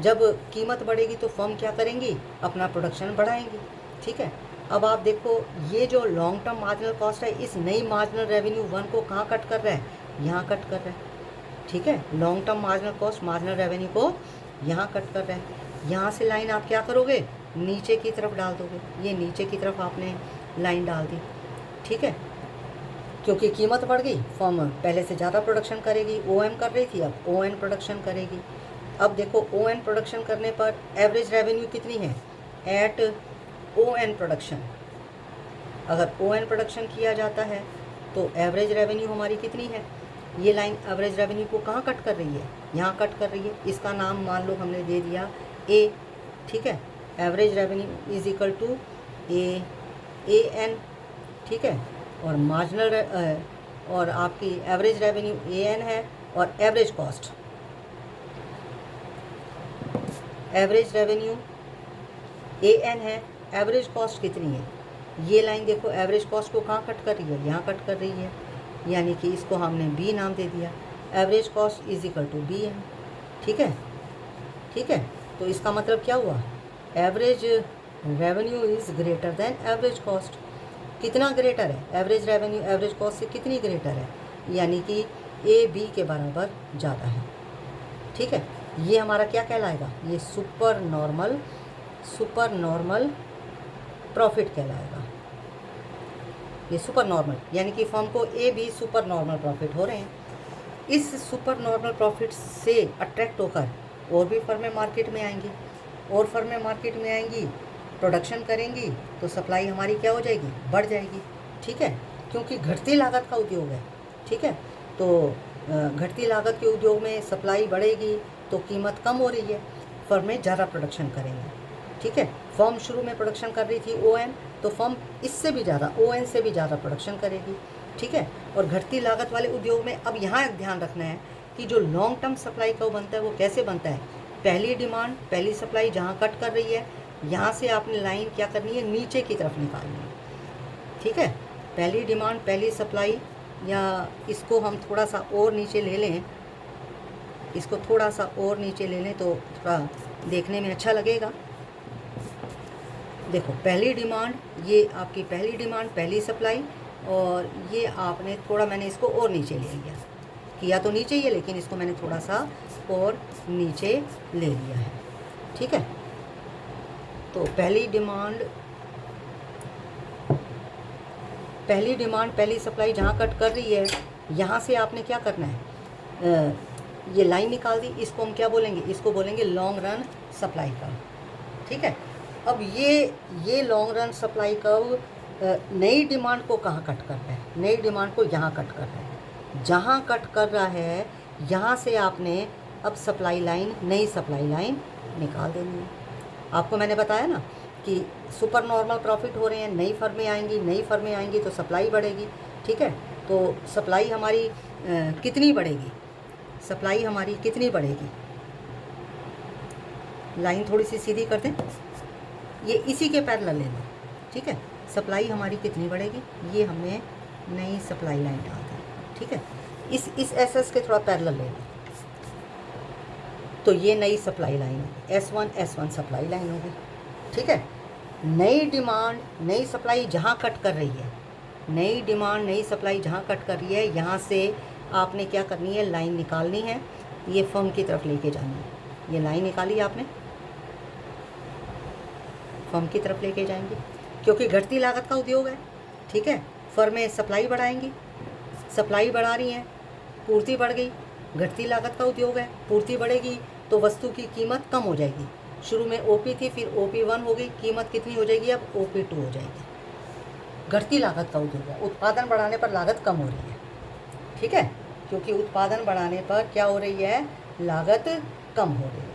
जब कीमत बढ़ेगी तो फर्म क्या करेंगी, अपना प्रोडक्शन बढ़ाएंगी, ठीक है। अब आप देखो, ये जो लॉन्ग टर्म मार्जिनल कॉस्ट है, इस नई मार्जिनल रेवेन्यू 1 को कहाँ कट कर रहा है, यहाँ कट कर रहा है, ठीक है। Long term marginal cost marginal revenue को यहाँ कट कर रहा है। यहाँ से लाइन आप क्या करोगे, नीचे की तरफ डाल दोगे, ये नीचे की तरफ आपने लाइन डाल दी, ठीक है। क्योंकि कीमत बढ़ गई, फर्म पहले से ज़्यादा प्रोडक्शन करेगी, OM कर रही थी, अब ON प्रोडक्शन करेगी। अब देखो, ON प्रोडक्शन करने पर एवरेज रेवेन्यू कितनी है, एट ON प्रोडक्शन, अगर ON प्रोडक्शन किया जाता है तो एवरेज रेवेन्यू हमारी कितनी है, ये लाइन एवरेज रेवेन्यू को कहाँ कट कर रही है, यहाँ कट कर रही है। इसका नाम मान लो हमने दे दिया ए, ठीक है। Average revenue is equal to A N, ठीक है। और मार्जिनल और आपकी एवरेज रेवेन्यू ए एन है, और average cost, average revenue A N है, एवरेज कॉस्ट कितनी है। ये लाइन देखो एवरेज कॉस्ट को कहाँ कट कर रही है, यहाँ कट कर रही है, यानी कि इसको हमने बी नाम दे दिया। Average cost is equal to B N, ठीक है, ठीक है। तो इसका मतलब क्या हुआ, average revenue is greater than average cost. कितना ग्रेटर है, एवरेज रेवेन्यू एवरेज कॉस्ट से कितनी ग्रेटर है, यानी कि ए बी के बराबर ज़्यादा है, ठीक है। ये हमारा क्या कहलाएगा, ये सुपर नॉर्मल प्रॉफिट कहलाएगा। ये सुपर नॉर्मल यानी कि फर्म को A be super normal profit हो रहे हैं। इस सुपर नॉर्मल प्रॉफिट से अट्रैक्ट होकर और भी फर्में मार्केट में आएंगी, और फर्में मार्केट में आएंगी, प्रोडक्शन करेंगी, तो सप्लाई हमारी क्या हो जाएगी, बढ़ जाएगी, ठीक है। क्योंकि घटती लागत का उद्योग है, ठीक है। तो घटती लागत के उद्योग में सप्लाई बढ़ेगी तो कीमत कम हो रही है, फर्में ज़्यादा प्रोडक्शन करेंगी, ठीक है। फर्म शुरू में प्रोडक्शन कर रही थी OM, तो फर्म इससे भी ज़्यादा ON से भी ज़्यादा प्रोडक्शन करेगी, ठीक है। और घटती लागत वाले उद्योग में अब यहाँ एक ध्यान रखना है कि जो लॉन्ग टर्म सप्लाई का बनता है वो कैसे बनता है। पहली डिमांड पहली सप्लाई जहाँ कट कर रही है, यहाँ से आपने लाइन क्या करनी है, नीचे की तरफ निकालनी है, ठीक है। पहली डिमांड पहली सप्लाई, या इसको हम थोड़ा सा और नीचे ले लें, इसको थोड़ा सा और नीचे ले लें तो थोड़ा देखने में अच्छा लगेगा। देखो पहली डिमांड, ये आपकी पहली डिमांड पहली सप्लाई, और ये आपने थोड़ा, मैंने इसको और नीचे ले लिया, किया तो नीचे ही है लेकिन इसको मैंने थोड़ा सा और नीचे ले लिया है, ठीक है। तो पहली डिमांड पहली सप्लाई जहाँ कट कर रही है, यहाँ से आपने क्या करना है, ये लाइन निकाल दी, इसको हम क्या बोलेंगे, इसको बोलेंगे लॉन्ग रन सप्लाई कर्व, ठीक है। अब ये लॉन्ग रन सप्लाई कर्व नई डिमांड को कहाँ कट कर रहा है, नई डिमांड को यहाँ कट कर रहा है। जहाँ कट कर रहा है यहाँ से आपने अब सप्लाई लाइन, नई सप्लाई लाइन निकाल देनी है। आपको मैंने बताया ना कि सुपर नॉर्मल प्रॉफिट हो रहे हैं, नई फर्में आएंगी तो सप्लाई बढ़ेगी, ठीक है। तो सप्लाई हमारी कितनी बढ़ेगी, सप्लाई हमारी कितनी बढ़ेगी, लाइन थोड़ी सी सीधी कर दें, ये इसी के पैरेलल लेना, ठीक है। सप्लाई हमारी कितनी बढ़ेगी, ये हमने नई सप्लाई लाइन डाल दी, ठीक है। इस SS के थोड़ा पैरेलल लेना, तो ये नई सप्लाई लाइन है, S1 सप्लाई लाइन होगी, ठीक है। नई डिमांड नई सप्लाई जहाँ कट कर रही है, नई डिमांड नई सप्लाई जहाँ कट कर रही है, यहाँ से आपने क्या करनी है, लाइन निकालनी है, ये फर्म की तरफ लेके जानी है। ये लाइन निकाली आपने, फर्म की तरफ लेके जाएंगे, क्योंकि घटती लागत का उद्योग है, ठीक है। फर्में सप्लाई बढ़ाएंगी, सप्लाई बढ़ा रही हैं, पूर्ति बढ़ गई, घटती लागत का उद्योग है, पूर्ति बढ़ेगी तो वस्तु की कीमत कम हो जाएगी। शुरू में OP थी, फिर OP1 हो गई, कीमत कितनी हो जाएगी, अब OP2 हो जाएगी। घटती लागत का उद्योग है, उत्पादन बढ़ाने पर लागत कम हो रही है, ठीक है। क्योंकि उत्पादन बढ़ाने पर क्या हो रही है, लागत कम हो रही है,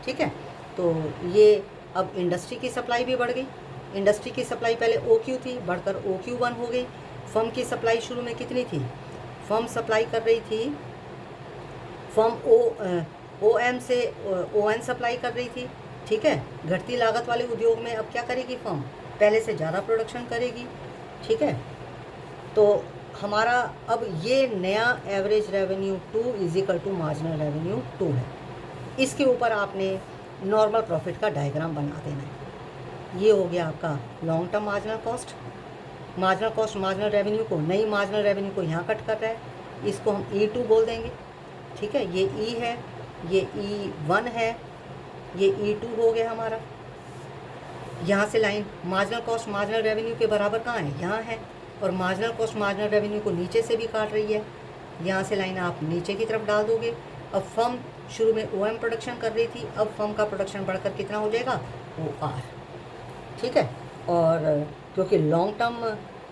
ठीक है। तो ये अब इंडस्ट्री की सप्लाई भी बढ़ गई, इंडस्ट्री की सप्लाई पहले OQ थी, बढ़कर OQ1 हो गई। फर्म की सप्लाई शुरू में कितनी थी, फर्म सप्लाई कर रही थी, फर्म OM से ON सप्लाई कर रही थी, ठीक है। घटती लागत वाले उद्योग में अब क्या करेगी, फर्म पहले से ज़्यादा प्रोडक्शन करेगी, ठीक है। तो हमारा अब ये नया average revenue 2 is equal to marginal revenue 2 है। इसके ऊपर आपने नॉर्मल प्रॉफिट का डायग्राम बना देना है। ये हो गया आपका long term marginal cost. Marginal revenue को, नई मार्जिनल रेवेन्यू को यहाँ कट कर रहा है, इसको हम E2 बोल देंगे, ठीक है। ये E है, ये E1 है, ये E2 हो गया हमारा। यहाँ से line marginal cost marginal revenue के बराबर कहाँ है, यहाँ है, और मार्जिनल कॉस्ट मार्जिनल रेवेन्यू को नीचे से भी काट रही है। यहाँ से लाइन आप नीचे की तरफ डाल दोगे। अब फर्म शुरू में OM प्रोडक्शन कर रही थी, अब फर्म का प्रोडक्शन बढ़कर कितना हो जाएगा, OR, ठीक है। और क्योंकि लॉन्ग टर्म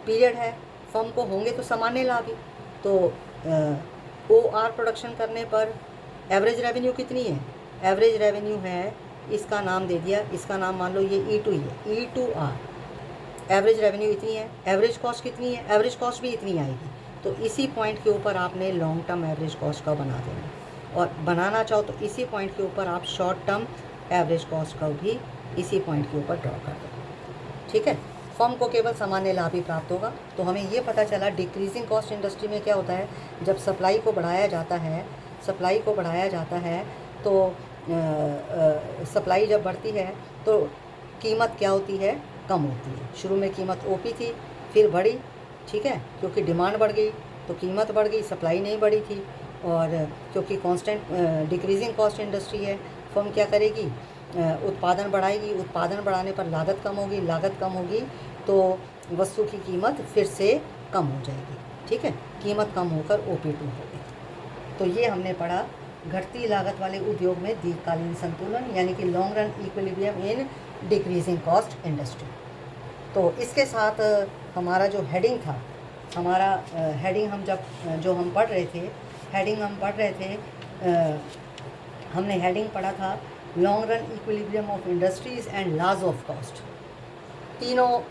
पीरियड है, फर्म को होंगे तो सामान्य लाभ ही, तो OR प्रोडक्शन करने पर एवरेज रेवेन्यू कितनी है? एवरेज रेवेन्यू है, इसका नाम दे दिया, इसका नाम मान लो ये E2 ही है, E2R। एवरेज रेवेन्यू इतनी है, एवरेज कॉस्ट कितनी है? एवरेज कॉस्ट भी इतनी आएगी। तो इसी पॉइंट के ऊपर आपने लॉन्ग टर्म एवरेज कॉस्ट का बना देना, और बनाना चाहो तो इसी पॉइंट के ऊपर आप शॉर्ट टर्म एवरेज कॉस्ट का भी इसी पॉइंट के ऊपर ड्रॉ कर दो। ठीक है, फर्म को केवल सामान्य लाभ ही प्राप्त होगा। तो हमें ये पता चला डिक्रीजिंग कॉस्ट इंडस्ट्री में क्या होता है, जब सप्लाई को बढ़ाया जाता है, सप्लाई को बढ़ाया जाता है तो सप्लाई जब बढ़ती है तो कीमत क्या होती है? कम होती है। शुरू में कीमत OP थी, फिर बढ़ी, ठीक है, क्योंकि डिमांड बढ़ गई तो कीमत बढ़ गई, सप्लाई नहीं बढ़ी थी। और क्योंकि कांस्टेंट डिक्रीजिंग कॉस्ट इंडस्ट्री है, फर्म क्या करेगी? उत्पादन बढ़ाएगी, उत्पादन बढ़ाने पर लागत कम होगी, लागत कम होगी तो वस्तु की कीमत फिर से कम हो जाएगी। ठीक है, कीमत कम होकर OP2 होगी। तो ये हमने पढ़ा घटती लागत वाले उद्योग में दीर्घकालीन संतुलन, यानी कि long run equilibrium in decreasing cost industry. तो इसके साथ हमारा जो हेडिंग था, हमारा हेडिंग हम जो हम पढ़ रहे थे, हमने हेडिंग पढ़ा था long run equilibrium of industries and laws of cost. तीनों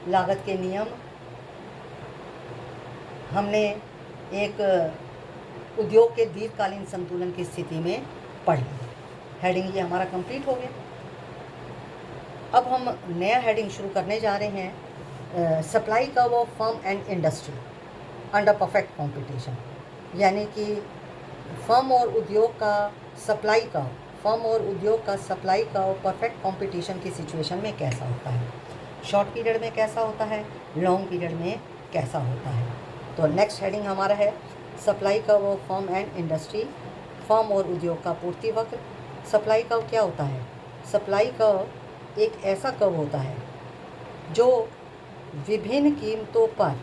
लागत के नियम हमने एक उद्योग के दीर्घकालीन संतुलन की स्थिति में पढ़ लिया। हेडिंग ये हमारा कंप्लीट हो गया। अब हम नया हेडिंग शुरू करने जा रहे हैं, supply curve of firm and industry under perfect competition, यानी कि फर्म और उद्योग का सप्लाई कर्व परफेक्ट कंपटीशन की सिचुएशन में कैसा होता है, शॉर्ट पीरियड में कैसा होता है, लॉन्ग पीरियड में कैसा होता है। तो नेक्स्ट हेडिंग हमारा है supply curve of firm and industry, firm और उद्योग का पूर्ति वक्र। सप्लाई कर्व क्या होता है? सप्लाई कर्व एक ऐसा कर्व होता है जो विभिन्न कीमतों पर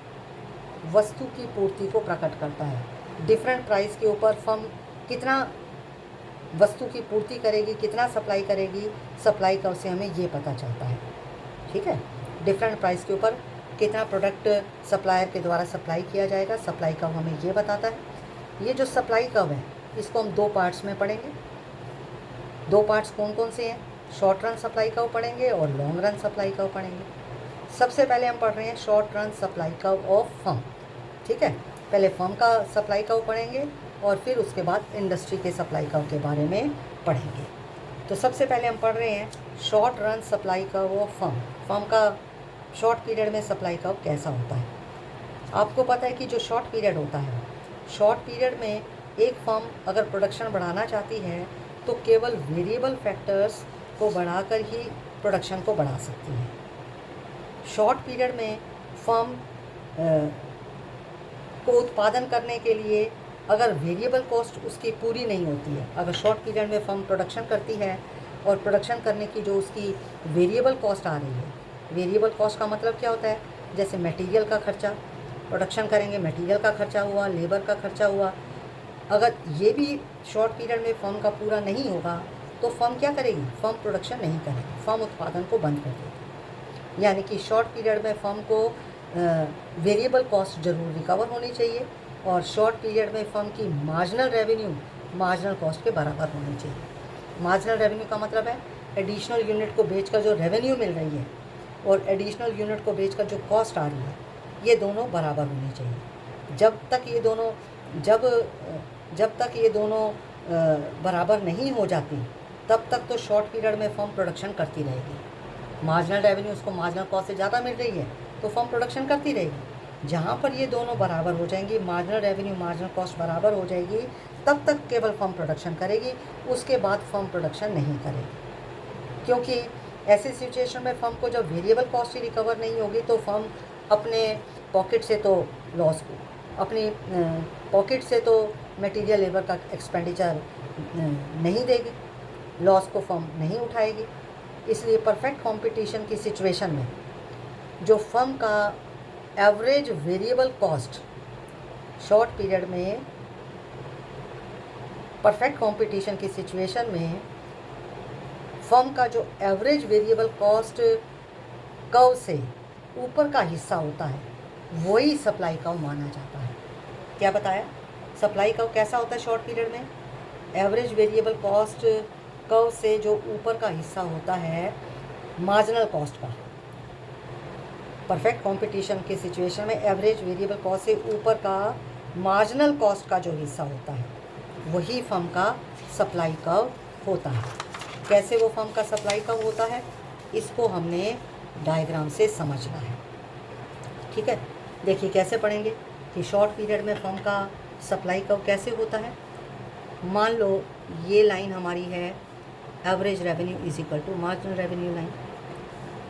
वस्तु की पूर्ति को प्रकट करता है। डिफरेंट प्राइस के ऊपर फर्म कितना वस्तु की पूर्ति करेगी, कितना सप्लाई करेगी, सप्लाई कर्व से हमें ये पता चलता है। ठीक है, डिफरेंट प्राइस के ऊपर कितना प्रोडक्ट सप्लायर के द्वारा सप्लाई किया जाएगा, सप्लाई कर्व हमें ये बताता है। ये जो सप्लाई कर्व है इसको हम दो पार्ट्स में पढ़ेंगे। दो पार्ट्स कौन कौन से हैं? शॉर्ट रन सप्लाई कर्व पढ़ेंगे और लॉन्ग रन सप्लाई कर्व पढ़ेंगे। सबसे पहले हम पढ़ रहे हैं short run supply curve of firm. ठीक है, पहले फर्म का सप्लाई कर्व पढ़ेंगे और फिर उसके बाद इंडस्ट्री के सप्लाई कर्व के बारे में पढ़ेंगे। तो सबसे पहले हम पढ़ रहे हैं short run supply curve of firm. Firm का शॉर्ट पीरियड में सप्लाई कर्व कैसा होता है? आपको पता है कि जो शॉर्ट पीरियड होता है, शॉर्ट पीरियड में एक फर्म अगर प्रोडक्शन बढ़ाना चाहती है तो केवल वेरिएबल फैक्टर्स को बढ़ाकर ही प्रोडक्शन को बढ़ा सकती है। शॉर्ट पीरियड में फर्म को उत्पादन करने के लिए अगर वेरिएबल कॉस्ट उसकी पूरी नहीं होती है, अगर शॉर्ट पीरियड में फर्म प्रोडक्शन करती है और प्रोडक्शन करने की जो उसकी वेरिएबल कॉस्ट आ रही है, वेरिएबल कॉस्ट का मतलब क्या होता है? जैसे मटेरियल का खर्चा, प्रोडक्शन करेंगे मटेरियल का खर्चा हुआ, लेबर का खर्चा हुआ, अगर ये भी शॉर्ट पीरियड में फर्म का पूरा नहीं होगा तो फर्म क्या करेगी? फर्म प्रोडक्शन नहीं करेगी, फर्म उत्पादन को बंद कर देगी। यानी कि शॉर्ट पीरियड में फर्म को वेरिएबल कॉस्ट जरूर रिकवर होनी चाहिए और शॉर्ट पीरियड में फर्म की मार्जिनल रेवेन्यू मार्जिनल कॉस्ट के बराबर होनी चाहिए। मार्जिनल रेवेन्यू का मतलब है एडिशनल यूनिट को बेचकर जो रेवेन्यू मिल रही है और एडिशनल यूनिट को बेचकर जो कॉस्ट आ रही है, ये दोनों बराबर होनी चाहिए। जब तक ये दोनों बराबर नहीं हो जाती तब तक तो शॉर्ट पीरियड में फर्म प्रोडक्शन करती रहेगी। मार्जिनल रेवेन्यू उसको मार्जिनल कॉस्ट से ज़्यादा मिल रही है तो फर्म प्रोडक्शन करती रहेगी। जहाँ पर ये दोनों बराबर हो जाएंगी, मार्जिनल रेवेन्यू मार्जिनल कॉस्ट बराबर हो जाएगी, तब तक केवल फर्म प्रोडक्शन करेगी, उसके बाद फर्म प्रोडक्शन नहीं करेगी। क्योंकि ऐसी सिचुएशन में फर्म को जब वेरिएबल कॉस्ट ही रिकवर नहीं होगी तो फर्म अपने पॉकेट से तो लॉस को, अपनी पॉकेट से तो मटेरियल लेबर का एक्सपेंडिचर नहीं देगी, लॉस को फर्म नहीं उठाएगी। इसलिए परफेक्ट कंपटीशन की सिचुएशन में जो फर्म का average variable cost short period में, परफेक्ट कंपटीशन की सिचुएशन में फर्म का जो एवरेज वेरिएबल कॉस्ट कर्व से ऊपर का हिस्सा होता है वही सप्लाई कर्व माना जाता है। क्या बताया? सप्लाई कर्व कैसा होता है शॉर्ट पीरियड में? एवरेज वेरिएबल कॉस्ट कर्व से जो ऊपर का हिस्सा होता है मार्जिनल कॉस्ट का, परफेक्ट कंपटीशन के सिचुएशन में एवरेज वेरिएबल कॉस्ट से ऊपर का मार्जिनल कॉस्ट का जो हिस्सा होता है वही फर्म का सप्लाई कर्व होता है। कैसे वो फर्म का सप्लाई कर्व होता है, इसको हमने डायग्राम से समझना है। ठीक है, देखिए कैसे पढ़ेंगे कि शॉर्ट पीरियड में फर्म का सप्लाई कर्व कैसे होता है। मान लो ये लाइन हमारी है average revenue is equal to marginal revenue line,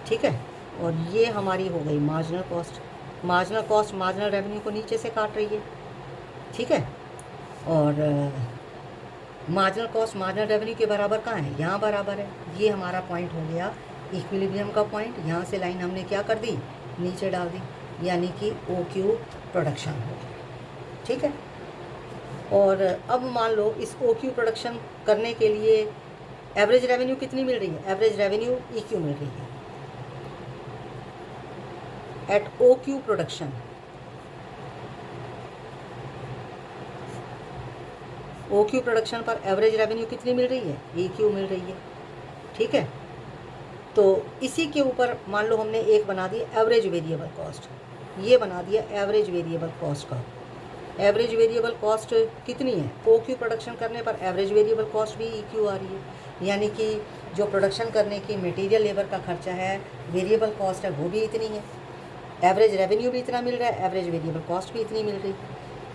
ठीक है, और ये हमारी हो गई marginal cost. Marginal cost marginal revenue को नीचे से काट रही है, ठीक है, और मार्जिनल कॉस्ट मार्जिनल रेवेन्यू के बराबर कहाँ है? यहाँ बराबर है। ये हमारा पॉइंट हो गया इक्विलिब्रियम का पॉइंट। यहाँ से लाइन हमने क्या कर दी? नीचे डाल दी, यानी कि ओ क्यू प्रोडक्शन हो गया, ठीक है। और अब मान लो इस ओ क्यू प्रोडक्शन करने के लिए एवरेज रेवेन्यू कितनी मिल रही है? एवरेज रेवेन्यू ई क्यू मिल रही है at O Q production. O Q production पर एवरेज रेवेन्यू कितनी मिल रही है? ई क्यू मिल रही है, ठीक है। तो इसी के ऊपर मान लो हमने एक बना दी एवरेज वेरिएबल कॉस्ट, ये बना दिया एवरेज वेरिएबल कॉस्ट का। एवरेज वेरिएबल कॉस्ट कितनी है? ओ क्यू प्रोडक्शन करने पर एवरेज वेरिएबल कॉस्ट भी ई क्यू आ रही है, यानी कि जो प्रोडक्शन करने की मटेरियल लेबर का खर्चा है, वेरिएबल कॉस्ट है, वो भी इतनी है। एवरेज रेवेन्यू भी इतना मिल रहा है, एवरेज वेरिएबल कॉस्ट भी इतनी मिल रही है,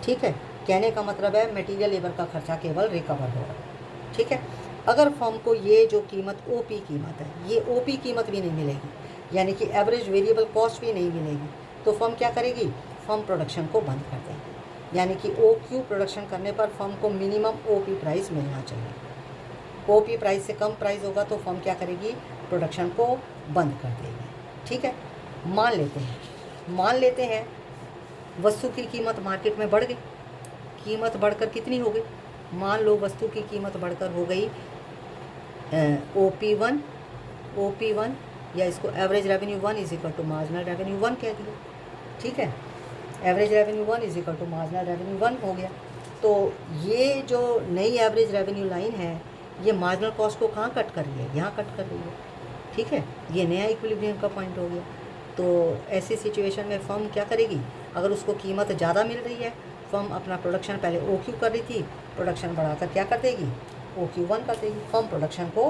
ठीक है। कहने का मतलब है मटेरियल लेबर का खर्चा केवल रिकवर हो रहा है, ठीक है। अगर फर्म को ये जो कीमत ओपी कीमत है, ये ओपी कीमत भी नहीं मिलेगी, यानी कि एवरेज वेरिएबल कॉस्ट भी नहीं मिलेगी, तो फर्म क्या करेगी? फर्म प्रोडक्शन को बंद कर देगी, यानी कि ओ क्यू प्रोडक्शन करने पर फर्म को मिनिमम ओपी प्राइस मिलना चाहिए। ओपी प्राइस से कम प्राइस होगा तो फर्म क्या करेगी? प्रोडक्शन को बंद कर देगी, ठीक है। मान लेते हैं वस्तु की कीमत मार्केट में बढ़ गई। कीमत बढ़कर कितनी हो गई? मान लो वस्तु की कीमत बढ़कर हो गई OP1 या इसको average revenue 1 is equal to marginal revenue 1 कह दिया, ठीक है। Average revenue 1 is equal to marginal revenue 1 हो गया। तो ये जो नई एवरेज रेवेन्यू लाइन है ये मार्जिनल कॉस्ट को कहाँ कट कर रही है? यहाँ कट कर रही है, ठीक है। ये नया इक्विलिब्रियम का पॉइंट हो गया। तो ऐसी सिचुएशन में फर्म क्या करेगी? अगर उसको कीमत ज़्यादा मिल रही है, फर्म अपना प्रोडक्शन पहले ओ क्यू कर रही थी, प्रोडक्शन बढ़ाकर क्या कर देगी? OQ1 कर देगी, फर्म प्रोडक्शन को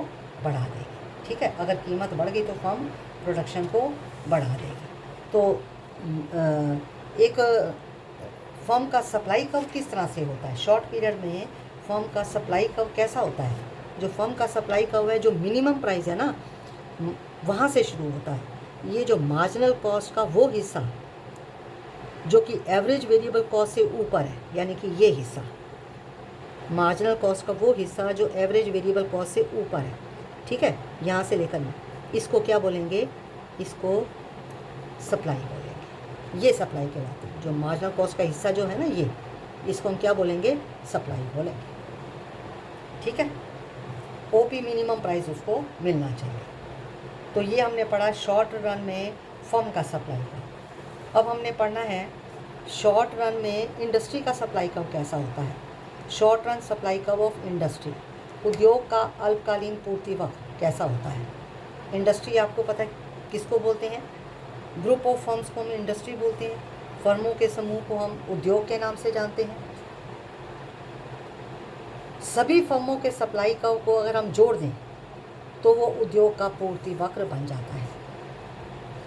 बढ़ा देगी, ठीक है। अगर कीमत बढ़ गई तो फर्म प्रोडक्शन को बढ़ा देगी। तो एक फर्म का सप्लाई कर्व किस तरह से होता है? शॉर्ट पीरियड में फर्म का सप्लाई कर्व कैसा होता है? जो फर्म का सप्लाई कर्व है, जो मिनिमम प्राइस है ना, वहाँ से शुरू होता है। ये जो मार्जिनल कॉस्ट का वो हिस्सा जो कि एवरेज वेरिएबल कॉस्ट से ऊपर है, यानी कि ये हिस्सा मार्जिनल कॉस्ट का वो हिस्सा जो एवरेज वेरिएबल कॉस्ट से ऊपर है, ठीक है। यहाँ से लेकर इसको क्या बोलेंगे? इसको सप्लाई बोलेंगे। ये सप्लाई कहलाती है। जो मार्जिनल कॉस्ट का हिस्सा जो है ना, ये इसको हम क्या बोलेंगे? सप्लाई बोलेंगे, ठीक है। ओपी मिनिमम प्राइस उसको मिलना चाहिए। तो ये हमने पढ़ा शॉर्ट रन में फर्म का सप्लाई का। अब हमने पढ़ना है शॉर्ट रन में इंडस्ट्री का सप्लाई कर्व कैसा होता है। Short run supply curve of industry, उद्योग का अल्पकालीन पूर्ति वक्त कैसा होता है। इंडस्ट्री आपको पता है किसको बोलते हैं? ग्रुप ऑफ फर्म्स को हम इंडस्ट्री बोलते हैं। फर्मों के समूह को हम उद्योग के नाम से जानते हैं। सभी फर्मों के सप्लाई कर्व को अगर हम जोड़ दें तो वो उद्योग का पूर्ति वक्र बन जाता है,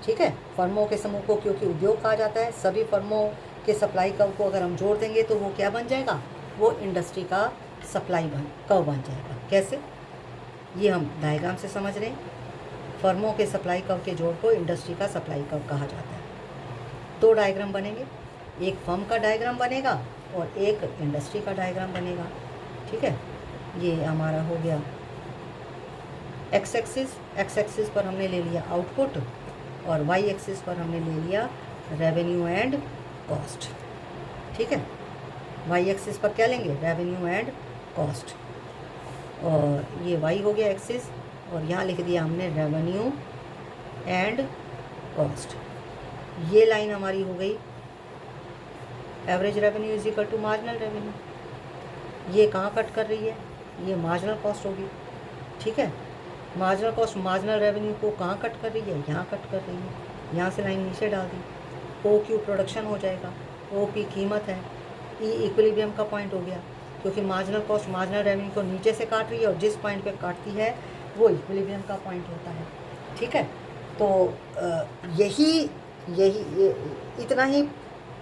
ठीक है। फर्मों के समूह को क्योंकि उद्योग कहा जाता है, सभी फर्मों के सप्लाई कर्व को अगर हम जोड़ देंगे तो वो क्या बन जाएगा? वो इंडस्ट्री का सप्लाई कर्व बन जाएगा। कैसे? ये हम डायग्राम से समझ रहे हैं। फर्मों के सप्लाई कर्व के जोड़ को इंडस्ट्री का सप्लाई कर्व कहा जाता है। दो डायग्राम बनेंगे, एक फर्म का डायग्राम बनेगा और एक इंडस्ट्री का डायग्राम बनेगा, ठीक है। ये हमारा हो गया एक्स एक्सिस पर हमने ले लिया आउटपुट और वाई एक्सिस पर हमने ले लिया रेवेन्यू एंड कॉस्ट, ठीक है। वाई एक्सिस पर क्या लेंगे? रेवेन्यू एंड कॉस्ट, और ये वाई हो गया एक्सिस, और यहाँ लिख दिया हमने रेवेन्यू एंड कॉस्ट। ये लाइन हमारी हो गई average revenue is equal to marginal revenue. ये कहाँ कट कर रही है, ये मार्जिनल कॉस्ट होगी, ठीक है। मार्जिनल कॉस्ट मार्जिनल रेवेन्यू को कहाँ कट कर रही है, यहाँ कट कर रही है, यहाँ से लाइन नीचे डाल दी। ओ क्यू प्रोडक्शन हो जाएगा, ओ पी कीमत है, ई इक्विलिब्रियम का पॉइंट हो गया, क्योंकि मार्जिनल कॉस्ट मार्जिनल रेवेन्यू को नीचे से काट रही है और जिस पॉइंट पे काटती है वो इक्विलिब्रियम का पॉइंट होता है, ठीक है। तो यही इतना ही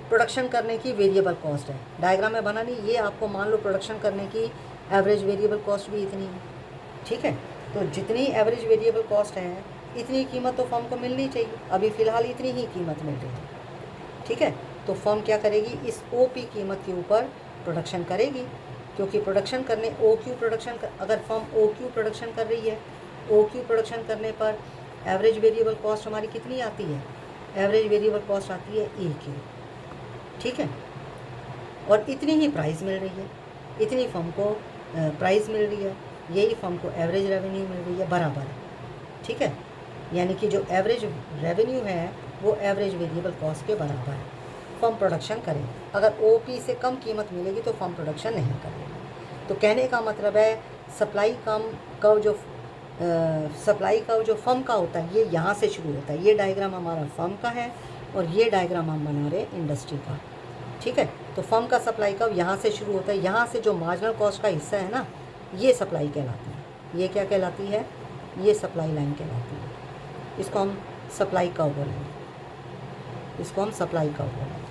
प्रोडक्शन करने की वेरिएबल कॉस्ट है। डायग्राम में बना नहीं, ये आपको मान लो प्रोडक्शन करने की एवरेज वेरिएबल कॉस्ट भी इतनी है, ठीक है। तो जितनी एवरेज वेरिएबल कॉस्ट है इतनी कीमत तो फर्म को मिलनी चाहिए, अभी फ़िलहाल इतनी ही कीमत मिल रही है, ठीक है। तो फर्म क्या करेगी, इस ओ पी कीमत के ऊपर प्रोडक्शन करेगी, क्योंकि प्रोडक्शन करने ओ क्यू प्रोडक्शन अगर फर्म ओ क्यू प्रोडक्शन कर रही है, ओ क्यू प्रोडक्शन करने पर एवरेज वेरिएबल कॉस्ट हमारी कितनी आती है, एवरेज वेरिएबल कॉस्ट आती है ए क्यू, ठीक है। और इतनी ही प्राइस मिल रही है, इतनी फर्म को प्राइस मिल रही है, यही फर्म को एवरेज रेवेन्यू मिल रही है, बराबर है, ठीक है। यानी कि जो एवरेज रेवेन्यू है वो एवरेज वेरिएबल कॉस्ट के बराबर है। फर्म प्रोडक्शन करे, अगर ओ पी से कम कीमत मिलेगी तो फर्म प्रोडक्शन नहीं करेगी। तो कहने का मतलब है सप्लाई कर्व जो फर्म का होता है ये यहाँ से शुरू होता है। ये डायग्राम हमारा फर्म का है और ये डायग्राम हम बना रहे इंडस्ट्री का, ठीक है। तो फर्म का सप्लाई कर्व यहाँ से शुरू होता है, यहाँ से जो मार्जिनल कॉस्ट का हिस्सा है ना, ये सप्लाई कहलाती है। ये क्या कहलाती है, ये सप्लाई लाइन कहलाती है। इसको हम सप्लाई कर्व बोलेंगे, इसको हम सप्लाई कर्व बोलेंगे,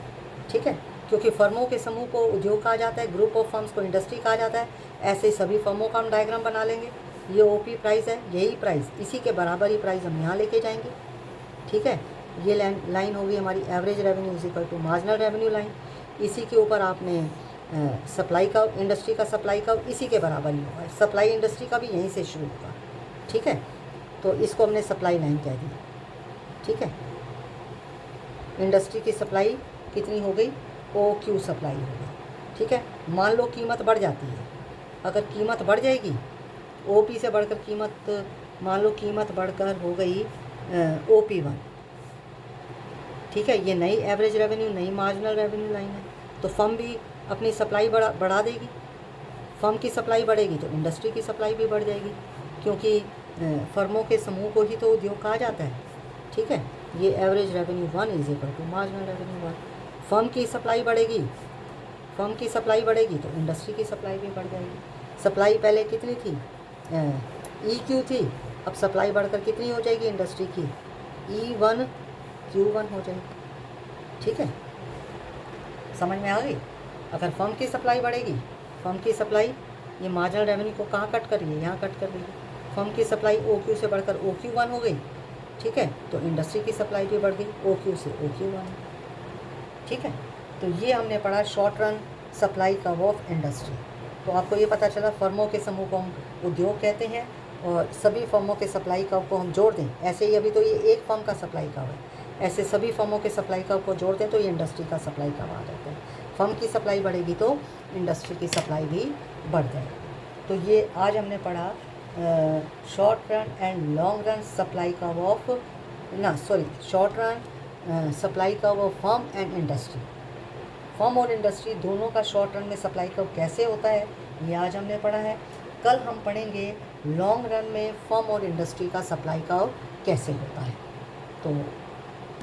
ठीक है। क्योंकि फर्मों के समूह को उद्योग कहा जाता है, ग्रुप ऑफ फर्म्स को इंडस्ट्री कहा जाता है। ऐसे ही सभी फर्मों का हम डायग्राम बना लेंगे। ये ओपी प्राइस है, यही प्राइस, इसी के बराबर ही प्राइस हम यहाँ लेके जाएंगे, ठीक है। ये लाइन होगी हमारी average revenue is equal to marginal revenue line. इसी के ऊपर आपने सप्लाई कर्व, इंडस्ट्री का सप्लाई कर्व इसी के बराबर ही होगा। सप्लाई इंडस्ट्री का भी यहीं से शुरू होगा, ठीक है। तो इसको हमने सप्लाई लाइन कह दी, ठीक है। इंडस्ट्री की सप्लाई कितनी हो गई, ओ क्यू सप्लाई हो गई, ठीक है। मान लो कीमत बढ़ जाती है, अगर कीमत बढ़ जाएगी ओ पी से बढ़कर कीमत, मान लो कीमत बढ़कर हो गई ओ पी 1, ठीक है। ये नई एवरेज रेवेन्यू, नई मार्जिनल रेवेन्यू लाइन है। तो फर्म भी अपनी सप्लाई बढ़ा देगी। फर्म की सप्लाई बढ़ेगी तो इंडस्ट्री की सप्लाई भी बढ़ जाएगी, क्योंकि फर्मों के समूह को ही तो उद्योग कहा जाता है, ठीक है। ये average revenue 1 is equal to marginal revenue 1। Firm की सप्लाई बढ़ेगी, फर्म की सप्लाई बढ़ेगी तो इंडस्ट्री की सप्लाई भी बढ़ जाएगी। सप्लाई पहले कितनी थी, ई क्यू थी, अब सप्लाई बढ़कर कितनी हो जाएगी इंडस्ट्री की, E1 Q1 हो जाएगी, ठीक है। समझ में आ गई। अगर फर्म की सप्लाई बढ़ेगी, फर्म की सप्लाई ये मार्जिनल रेवेन्यू को कहाँ कट कर रही है, यहाँ कट कर रही है। फर्म की सप्लाई ओ क्यू से बढ़कर ओ क्यू 1 हो गई, ठीक है। तो इंडस्ट्री की सप्लाई भी बढ़ गई, ओ क्यू से ओ क्यू 1, ठीक है। तो ये हमने पढ़ा short run supply curve of industry. तो आपको ये पता चला फर्मों के समूह को हम उद्योग कहते हैं और सभी फर्मों के सप्लाई कर्व को हम जोड़ दें, ऐसे ही अभी तो ये एक फर्म का सप्लाई कर्व है, ऐसे सभी फर्मों के सप्लाई कर्व को जोड़ दें तो ये इंडस्ट्री का सप्लाई कर्व आ जाता है। फर्म की सप्लाई बढ़ेगी तो इंडस्ट्री की सप्लाई भी बढ़ जाएगी। तो ये आज हमने पढ़ा short run and long run supply curve of short run supply curve of firm and industry. Firm और इंडस्ट्री दोनों का शॉर्ट रन में सप्लाई कर्व कैसे होता है ये आज हमने पढ़ा है। कल हम पढ़ेंगे लॉन्ग रन में फर्म और इंडस्ट्री का सप्लाई कर्व कैसे होता है। तो